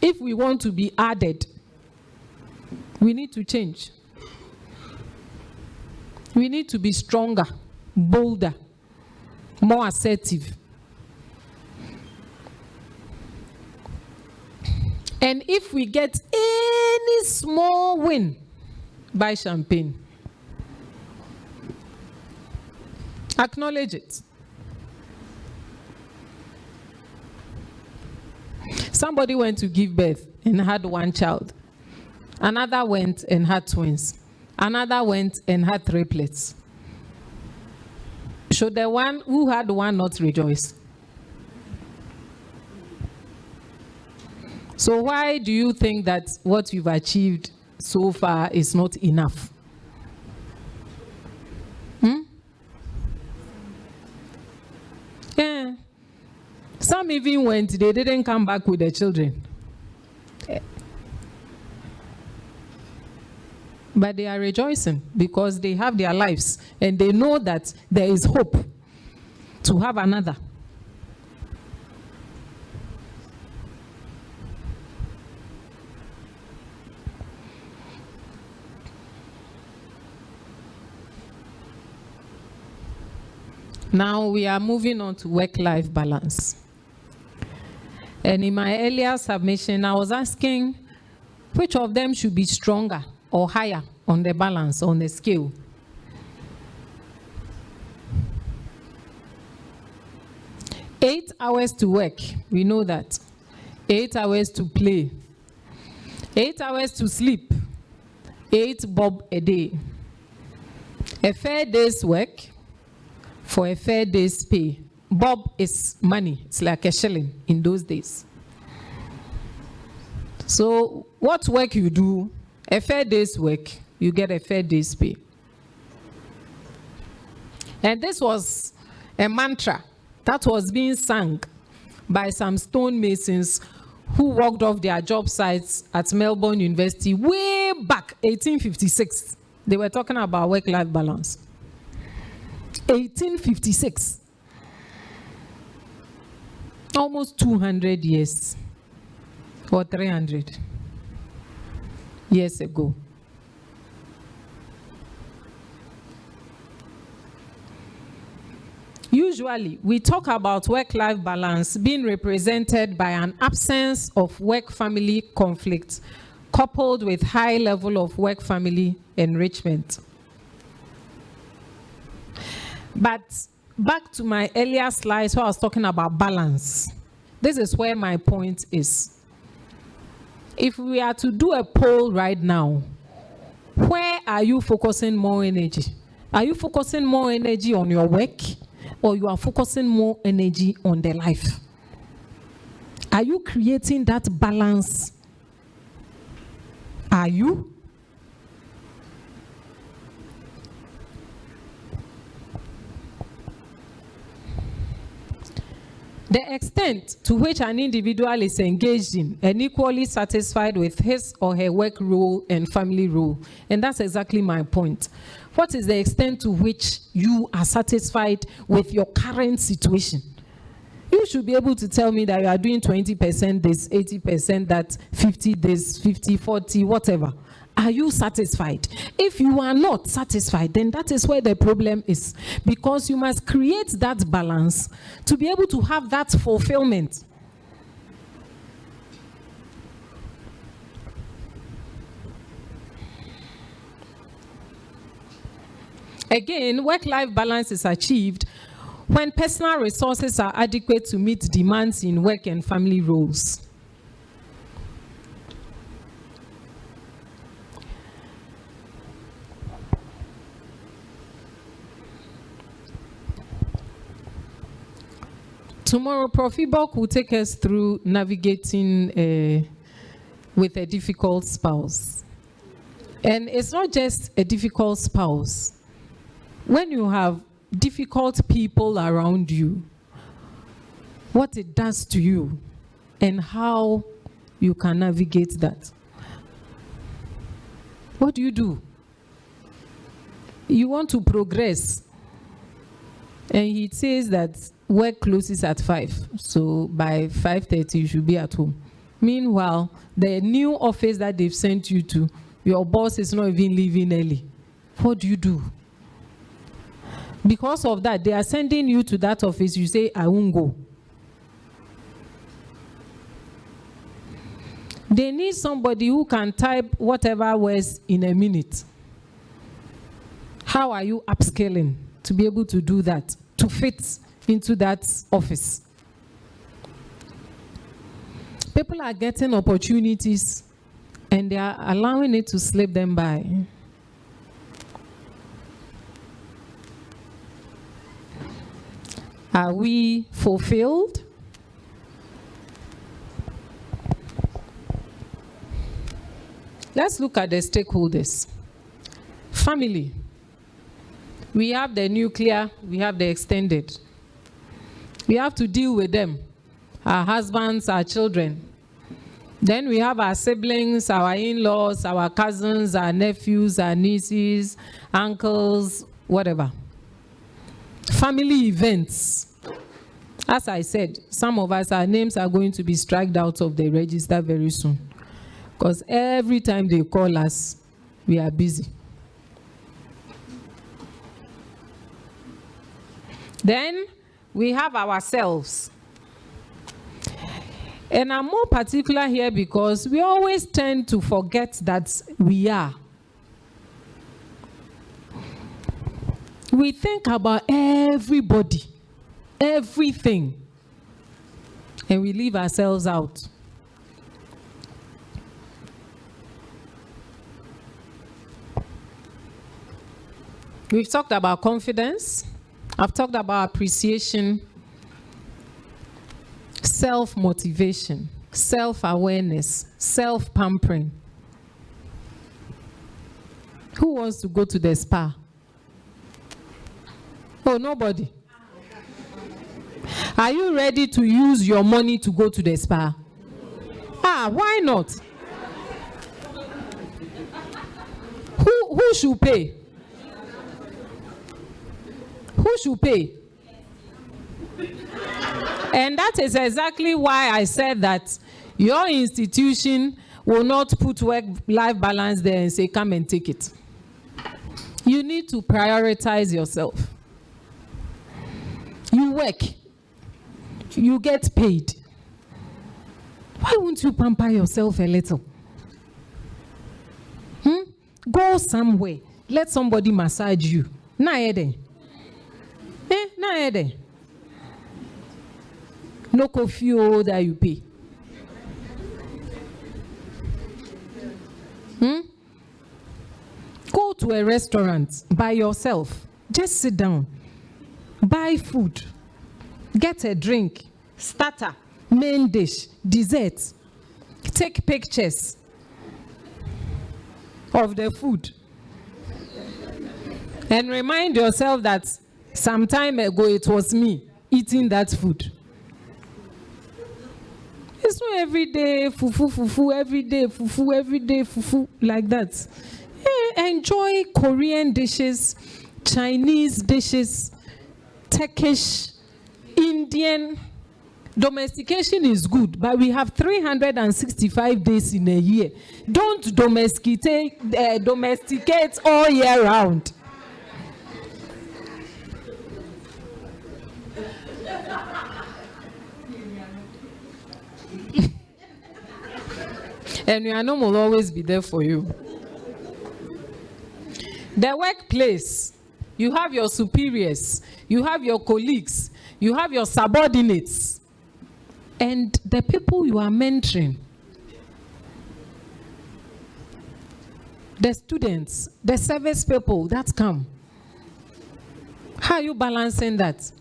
If we want to be added, we need to change. We need to be stronger, bolder, more assertive. And if we get any small win, buy champagne. Acknowledge it. Somebody went to give birth and had one child. Another went and had twins. Another went and had triplets. Should the one who had one not rejoice? So why do you think that what you've achieved so far is not enough? Yeah. Some even went, they didn't come back with their children. But they are rejoicing because they have their lives and they know that there is hope to have another. Now we are moving on to work-life balance. And in my earlier submission, I was asking which of them should be stronger or higher on the balance, on the scale. Eight hours to work, we know that. 8 hours to play. 8 hours to sleep. 8 bob a day. A fair day's work for a fair day's pay. Bob is money. It's like a shilling in those days. So what work you do, a fair day's work, you get a fair day's pay. And this was a mantra that was being sung by some stonemasons who walked off their job sites at Melbourne University way back, 1856. They were talking about work-life balance. 1856. Almost 200 years or 300 years ago. Usually, we talk about work-life balance being represented by an absence of work-family conflict coupled with high level of work-family enrichment. But back to my earlier slides where I was talking about balance. This is where my point is. If we are to do a poll right now, where are you focusing more energy? Are you focusing more energy on your work, or you are focusing more energy on the life? Are you creating that balance? Are you? The extent to which an individual is engaged in and equally satisfied with his or her work role and family role. And that's exactly my point. What is the extent to which you are satisfied with your current situation? You should be able to tell me that you are doing 20% this, 80% that, 50 this, 50, 40, whatever. Are you satisfied? If you are not satisfied, then that is where the problem is. Because you must create that balance to be able to have that fulfillment. Again, work-life balance is achieved when personal resources are adequate to meet demands in work and family roles. Tomorrow, Prof. Ibok will take us through navigating with a difficult spouse. And it's not just a difficult spouse. When you have difficult people around you, what it does to you and how you can navigate that. What do? You want to progress. And he says that work closes at 5. So by 5:30 you should be at home. Meanwhile, the new office that they've sent you to, your boss is not even leaving early. What do? Because of that, they are sending you to that office. You say, I won't go. They need somebody who can type whatever words in a minute. How are you upscaling to be able to do that, to fit into that office? People are getting opportunities and they are allowing it to slip them by. Are we fulfilled? Let's look at the stakeholders. Family. We have the nuclear, we have the extended. We have to deal with them. Our husbands, our children. Then we have our siblings, our in-laws, our cousins, our nephews, our nieces, uncles, whatever. Family events. As I said, some of us, our names are going to be struck out of the register very soon. Because every time they call us, we are busy. Then we have ourselves. And I'm more particular here because we always tend to forget that we are. We think about everybody, everything, and we leave ourselves out. We've talked about confidence. I've talked about appreciation, self-motivation, self-awareness, self-pampering. Who wants to go to the spa? Oh, nobody. Are you ready to use your money to go to the spa? Why not? Who should pay? Who should pay? And that is exactly why I said that your institution will not put work-life balance there and say, come and take it. You need to prioritize yourself. You work. You get paid. Why won't you pamper yourself a little? Go somewhere. Let somebody massage you. No coffee that you pay. Go to a restaurant by yourself. Just sit down. Buy food. Get a drink. Starter. Main dish. Dessert. Take pictures of the food. And remind yourself that some time ago it was me eating that food. It's not every day fufu, every day fufu, like that. Enjoy Korean dishes, Chinese dishes, Turkish, Indian. Domestication is good, but we have 365 days in a year. Don't domesticate all year round. And your norm will always be there for you. The workplace, you have your superiors, you have your colleagues, you have your subordinates, and the people you are mentoring, the students, the service people that come. How are you balancing that?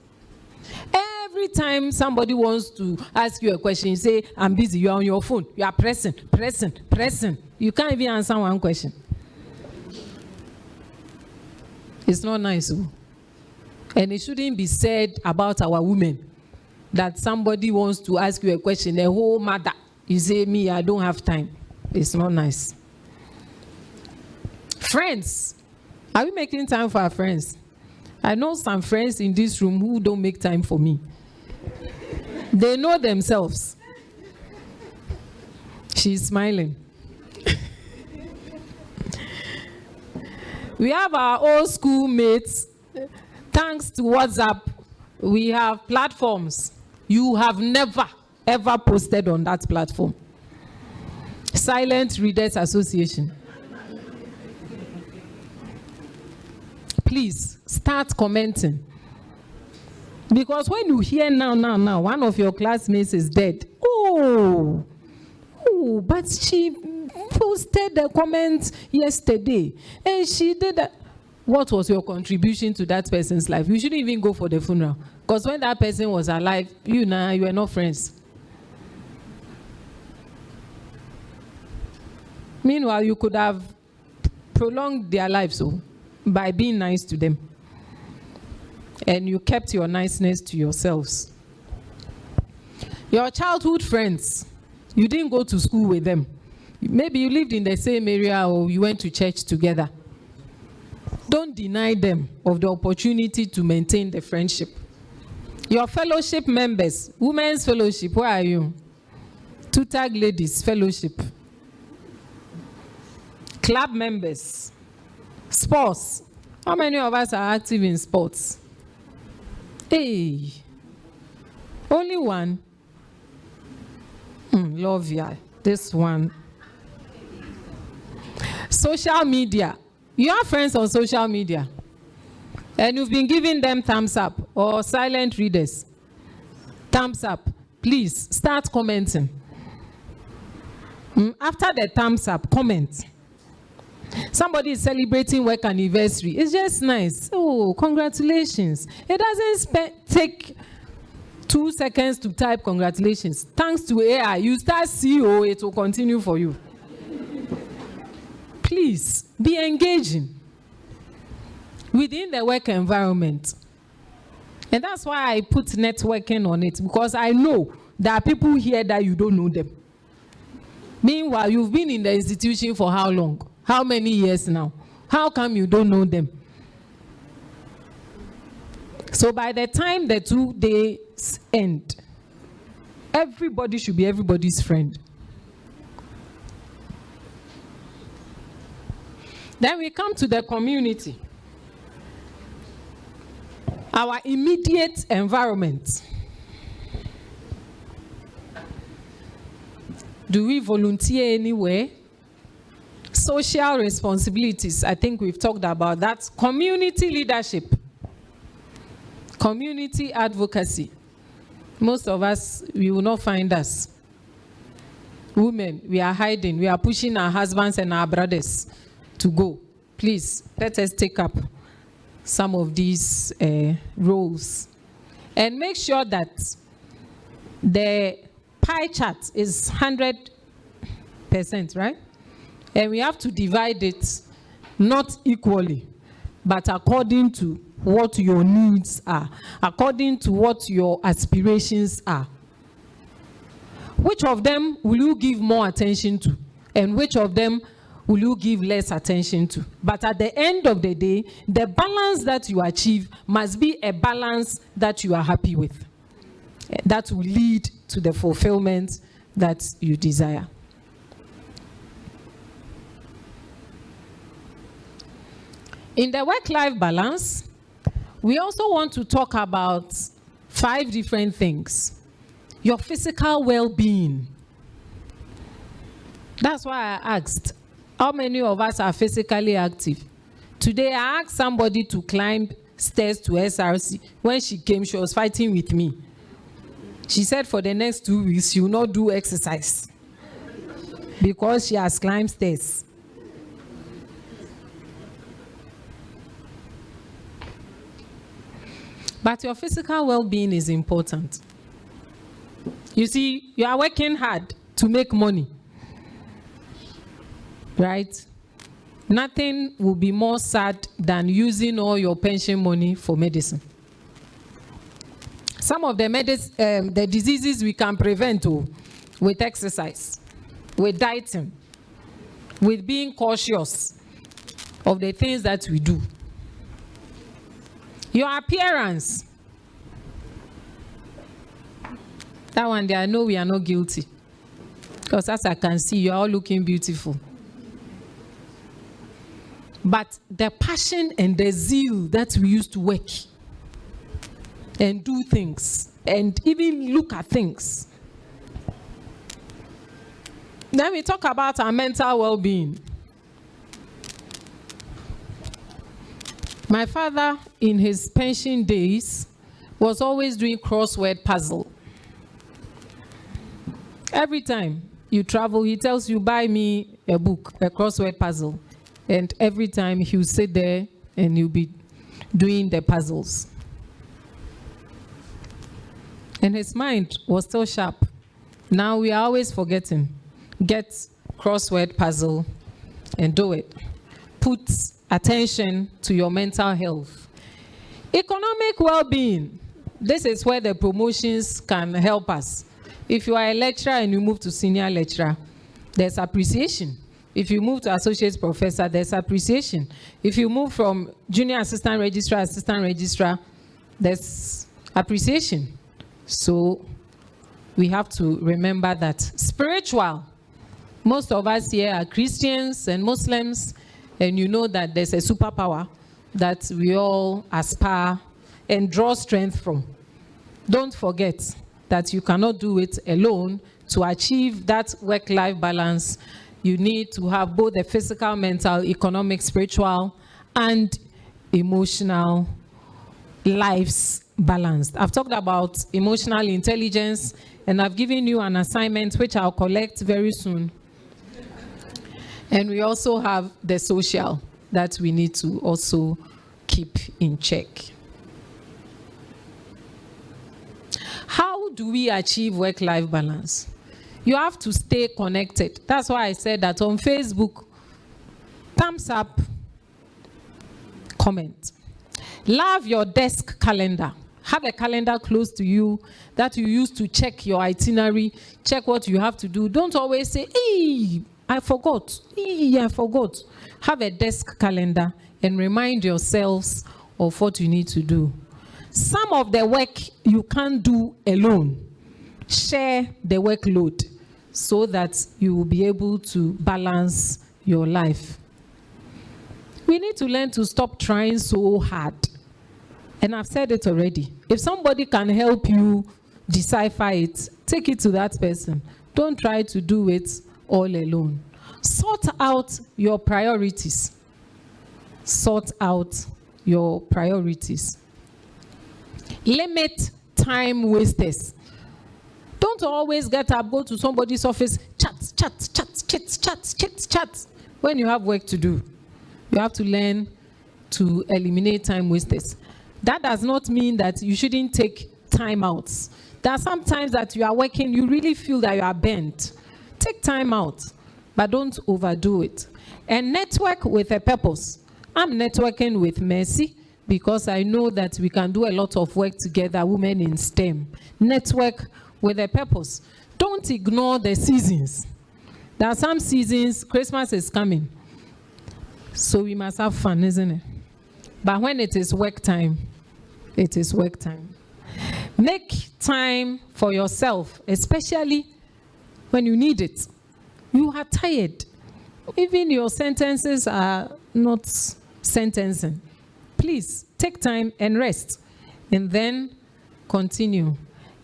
Every time somebody wants to ask you a question, you say, I'm busy, you're on your phone, you are pressing. You can't even answer one question. It's not nice. And it shouldn't be said about our women that somebody wants to ask you a question, a whole matter. You say, me, I don't have time. It's not nice. Friends. Are we making time for our friends? I know some friends in this room who don't make time for me. They know themselves. She's smiling. We have our old school mates. Thanks to WhatsApp, we have platforms. You have never, ever posted on that platform. Silent Readers Association. Please start commenting. Because when you hear now, one of your classmates is dead. Oh, but she posted a comment yesterday and she did that. What was your contribution to that person's life? You shouldn't even go for the funeral. Because when that person was alive, you were not friends. Meanwhile, you could have prolonged their lives by being nice to them. And you kept your niceness to yourselves. Your childhood friends, you didn't go to school with them. Maybe you lived in the same area or you went to church together. Don't deny them of the opportunity to maintain the friendship. Your fellowship members, women's fellowship, where are you? Tutag ladies fellowship. Club members. Sports. How many of us are active in sports? Hey. Only one. Love ya. This one. Social media. You have friends on social media. And you've been giving them thumbs up or silent readers. Thumbs up. Please start commenting. After the thumbs up, comment. Somebody is celebrating work anniversary. It's just nice. Oh, congratulations. It doesn't take 2 seconds to type congratulations. Thanks to AI, you start CEO, it will continue for you. Please be engaging within the work environment. And that's why I put networking on it, because I know there are people here that you don't know them. Meanwhile, you've been in the institution for how long? How many years now? How come you don't know them? So by the time the 2 days end, everybody should be everybody's friend. Then we come to the community. Our immediate environment. Do we volunteer anywhere? Social responsibilities, I think we've talked about that. Community leadership. Community advocacy. Most of us, we will not find us. Women, we are hiding. We are pushing our husbands and our brothers to go. Please, let us take up some of these roles. And make sure that the pie chart is 100%, right? And we have to divide it not equally, but according to what your needs are, according to what your aspirations are. Which of them will you give more attention to? And which of them will you give less attention to? But at the end of the day, the balance that you achieve must be a balance that you are happy with. That will lead to the fulfillment that you desire. In the work-life balance, we also want to talk about 5 different things. Your physical well-being. That's why I asked, how many of us are physically active? Today, I asked somebody to climb stairs to SRC. When she came, she was fighting with me. She said for the next 2 weeks, she will not do exercise because she has climbed stairs. But your physical well-being is important. You see, you are working hard to make money, right? Nothing will be more sad than using all your pension money for medicine. Some of the diseases we can prevent with exercise, with dieting, with being cautious of the things that we do. Your appearance. That one day I know we are not guilty. Because as I can see, you are all looking beautiful. But the passion and the zeal that we used to work and do things and even look at things. Then we talk about our mental well-being. My father, in his pension days, was always doing crossword puzzle. Every time you travel, he tells you, buy me a book, a crossword puzzle. And every time he will sit there and you'll be doing the puzzles. And his mind was still sharp. Now we are always forgetting. Get crossword puzzle and do it. Put attention to your mental health. Economic well-being. This is where the promotions can help us. If you are a lecturer and you move to senior lecturer, there's appreciation. If you move to associate professor, there's appreciation. If you move from junior assistant registrar, there's appreciation. So we have to remember that. Spiritual. Most of us here are Christians and Muslims, and you know that there's a superpower that we all aspire and draw strength from. Don't forget that you cannot do it alone. To achieve that work-life balance, you need to have both the physical, mental, economic, spiritual, and emotional lives balanced. I've talked about emotional intelligence, and I've given you an assignment which I'll collect very soon. And we also have the social that we need to also keep in check. How do we achieve work-life balance? You have to stay connected. That's why I said that on Facebook, thumbs up, comment. Love your desk calendar. Have a calendar close to you that you use to check your itinerary, check what you have to do. Don't always say, hey, I forgot. Hey, I forgot. Have a desk calendar and remind yourselves of what you need to do. Some of the work you can't do alone. Share the workload so that you will be able to balance your life. We need to learn to stop trying so hard. And I've said it already. If somebody can help you decipher it, take it to that person. Don't try to do it all alone. Sort out your priorities. Sort out your priorities. Limit time wasters. Don't always get up, go to somebody's office, chat. When you have work to do, you have to learn to eliminate time wasters. That does not mean that you shouldn't take time outs. There are some times that you are working, you really feel that you are bent. Take time out, but don't overdo it. And network with a purpose. I'm networking with Mercy because I know that we can do a lot of work together, women in STEM. Network with a purpose. Don't ignore the seasons. There are some seasons, Christmas is coming. So we must have fun, isn't it? But when it is work time, it is work time. Make time for yourself, especially when you need it. You are tired. Even your sentences are not sentencing. Please take time and rest, and then continue.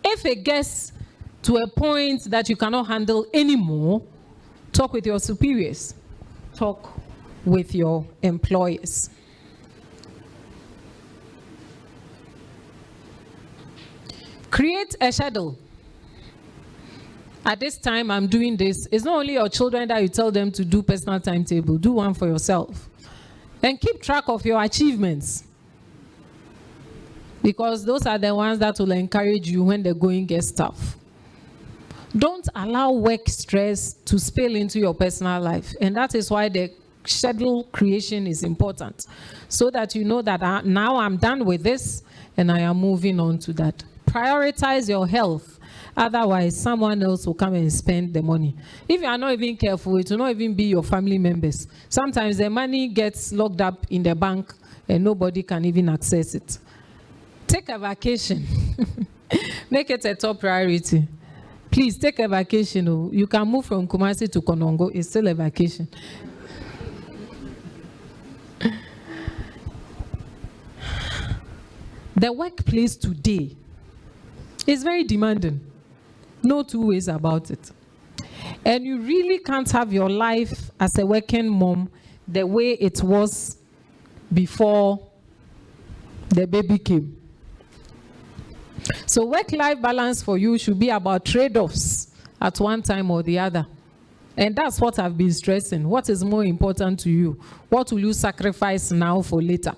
If it gets to a point that you cannot handle anymore, talk with your superiors. Talk with your employers. Create a schedule. At this time, I'm doing this. It's not only your children that you tell them to do personal timetable. Do one for yourself. And keep track of your achievements. because those are the ones that will encourage you when the going gets tough. Don't allow work stress to spill into your personal life, and that is why the schedule creation is important, so that you know that now I'm done with this and I am moving on to that. Prioritize your health, otherwise someone else will come and spend the money. If you are not even careful, it will not even be your family members. Sometimes the money gets locked up in the bank and nobody can even access it. Take a vacation. Make it a top priority. Please take a vacation. You can move from Kumasi to Konongo. It's still a vacation. The workplace today is very demanding. No two ways about it. And you really can't have your life as a working mom the way it was before the baby came. So work-life balance for you should be about trade-offs at one time or the other. And that's what I've been stressing. What is more important to you? What will you sacrifice now for later?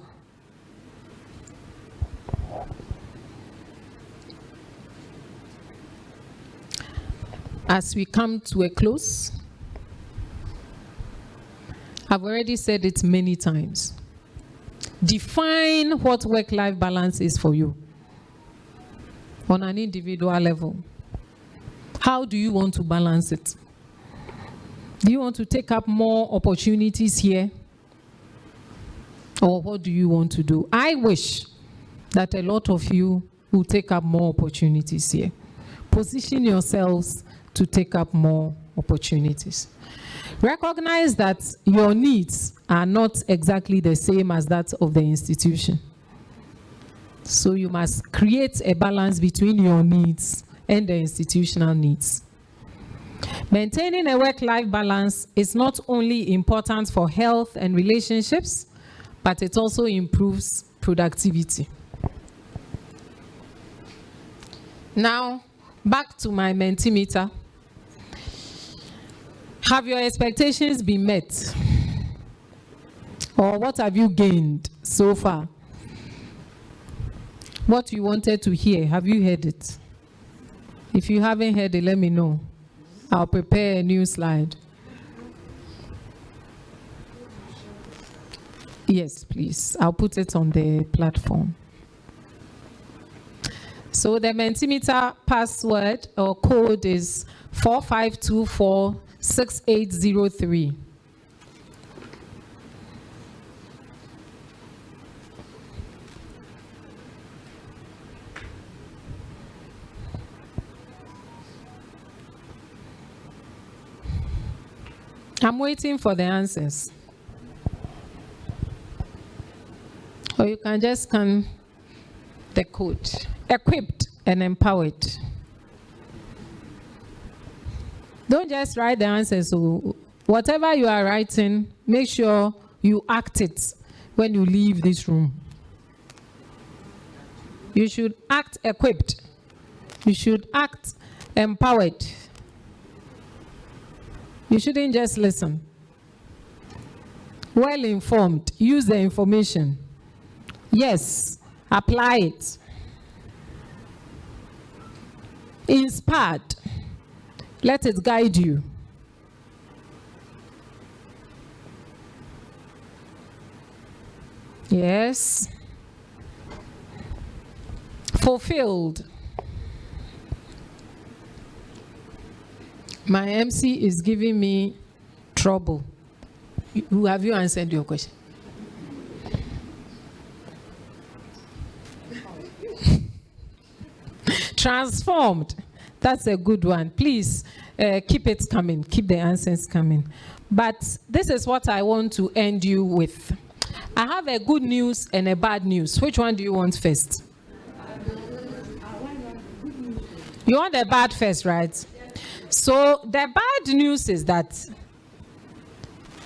As we come to a close, I've already said it many times. Define what work-life balance is for you on an individual level. How do you want to balance it? Do you want to take up more opportunities here? Or what do you want to do? I wish that a lot of you will take up more opportunities here. Position yourselves to take up more opportunities. Recognize that your needs are not exactly the same as that of the institution. So you must create a balance between your needs and the institutional needs. Maintaining a work-life balance is not only important for health and relationships, but it also improves productivity. Now, back to my Mentimeter. Have your expectations been met? Or what have you gained so far? What you wanted to hear, have you heard it? If you haven't heard it, let me know. I'll prepare a new slide. Yes, please. I'll put it on the platform. So the Mentimeter password or code is 45246803. I'm waiting for the answers. Or you can just scan the code. Equipped and empowered. Don't just write the answers. So whatever you are writing, make sure you act it when you leave this room. You should act equipped. You should act empowered. You shouldn't just listen. Well informed. Use the information. Yes. Apply it. Inspired. Let it guide you. Yes. Fulfilled. My MC is giving me trouble. Have you answered your question? Transformed. That's a good one. Please keep it coming. Keep the answers coming. But this is what I want to end you with. I have a good news and a bad news. Which one do you want first? You want the bad first, right? So the bad news is that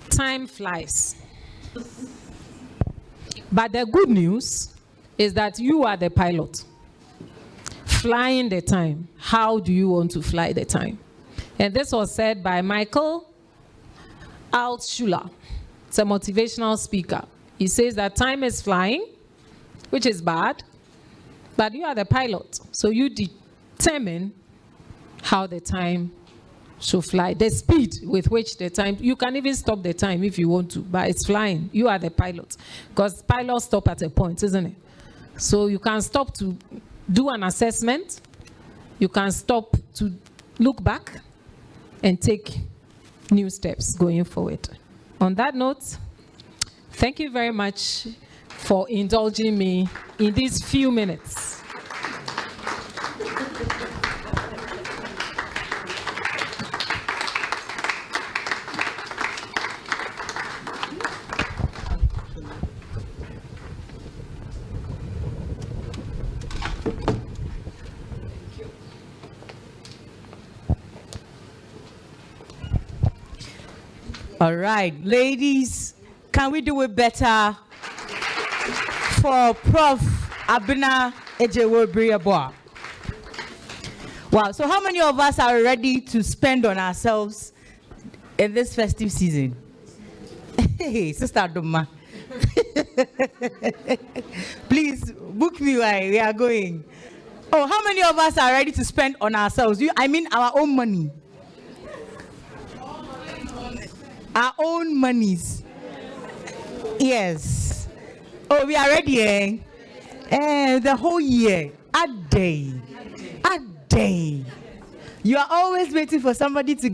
time flies. But the good news is that you are the pilot. Flying the time. How do you want to fly the time? And this was said by Michael Altshuler. It's a motivational speaker. He says that time is flying, which is bad, But you are the pilot, so you determine how the time should fly, the speed with which the time, you can even stop the time if you want to, but it's flying. You are the pilot, because pilots stop at a point, isn't it? So you can stop to do an assessment, you can stop to look back and take new steps going forward. On that note, thank you very much for indulging me in these few minutes. All right, ladies, can we do it better for Prof. Abena Obiri-Yeboah? Wow, so how many of us are ready to spend on ourselves in this festive season? Hey, Sister Duma. Please book me while we are going. Oh, how many of us are ready to spend on ourselves? I mean our own money. Our own monies. Yes. Oh, we are ready, eh? The whole year. A day. You are always waiting for somebody to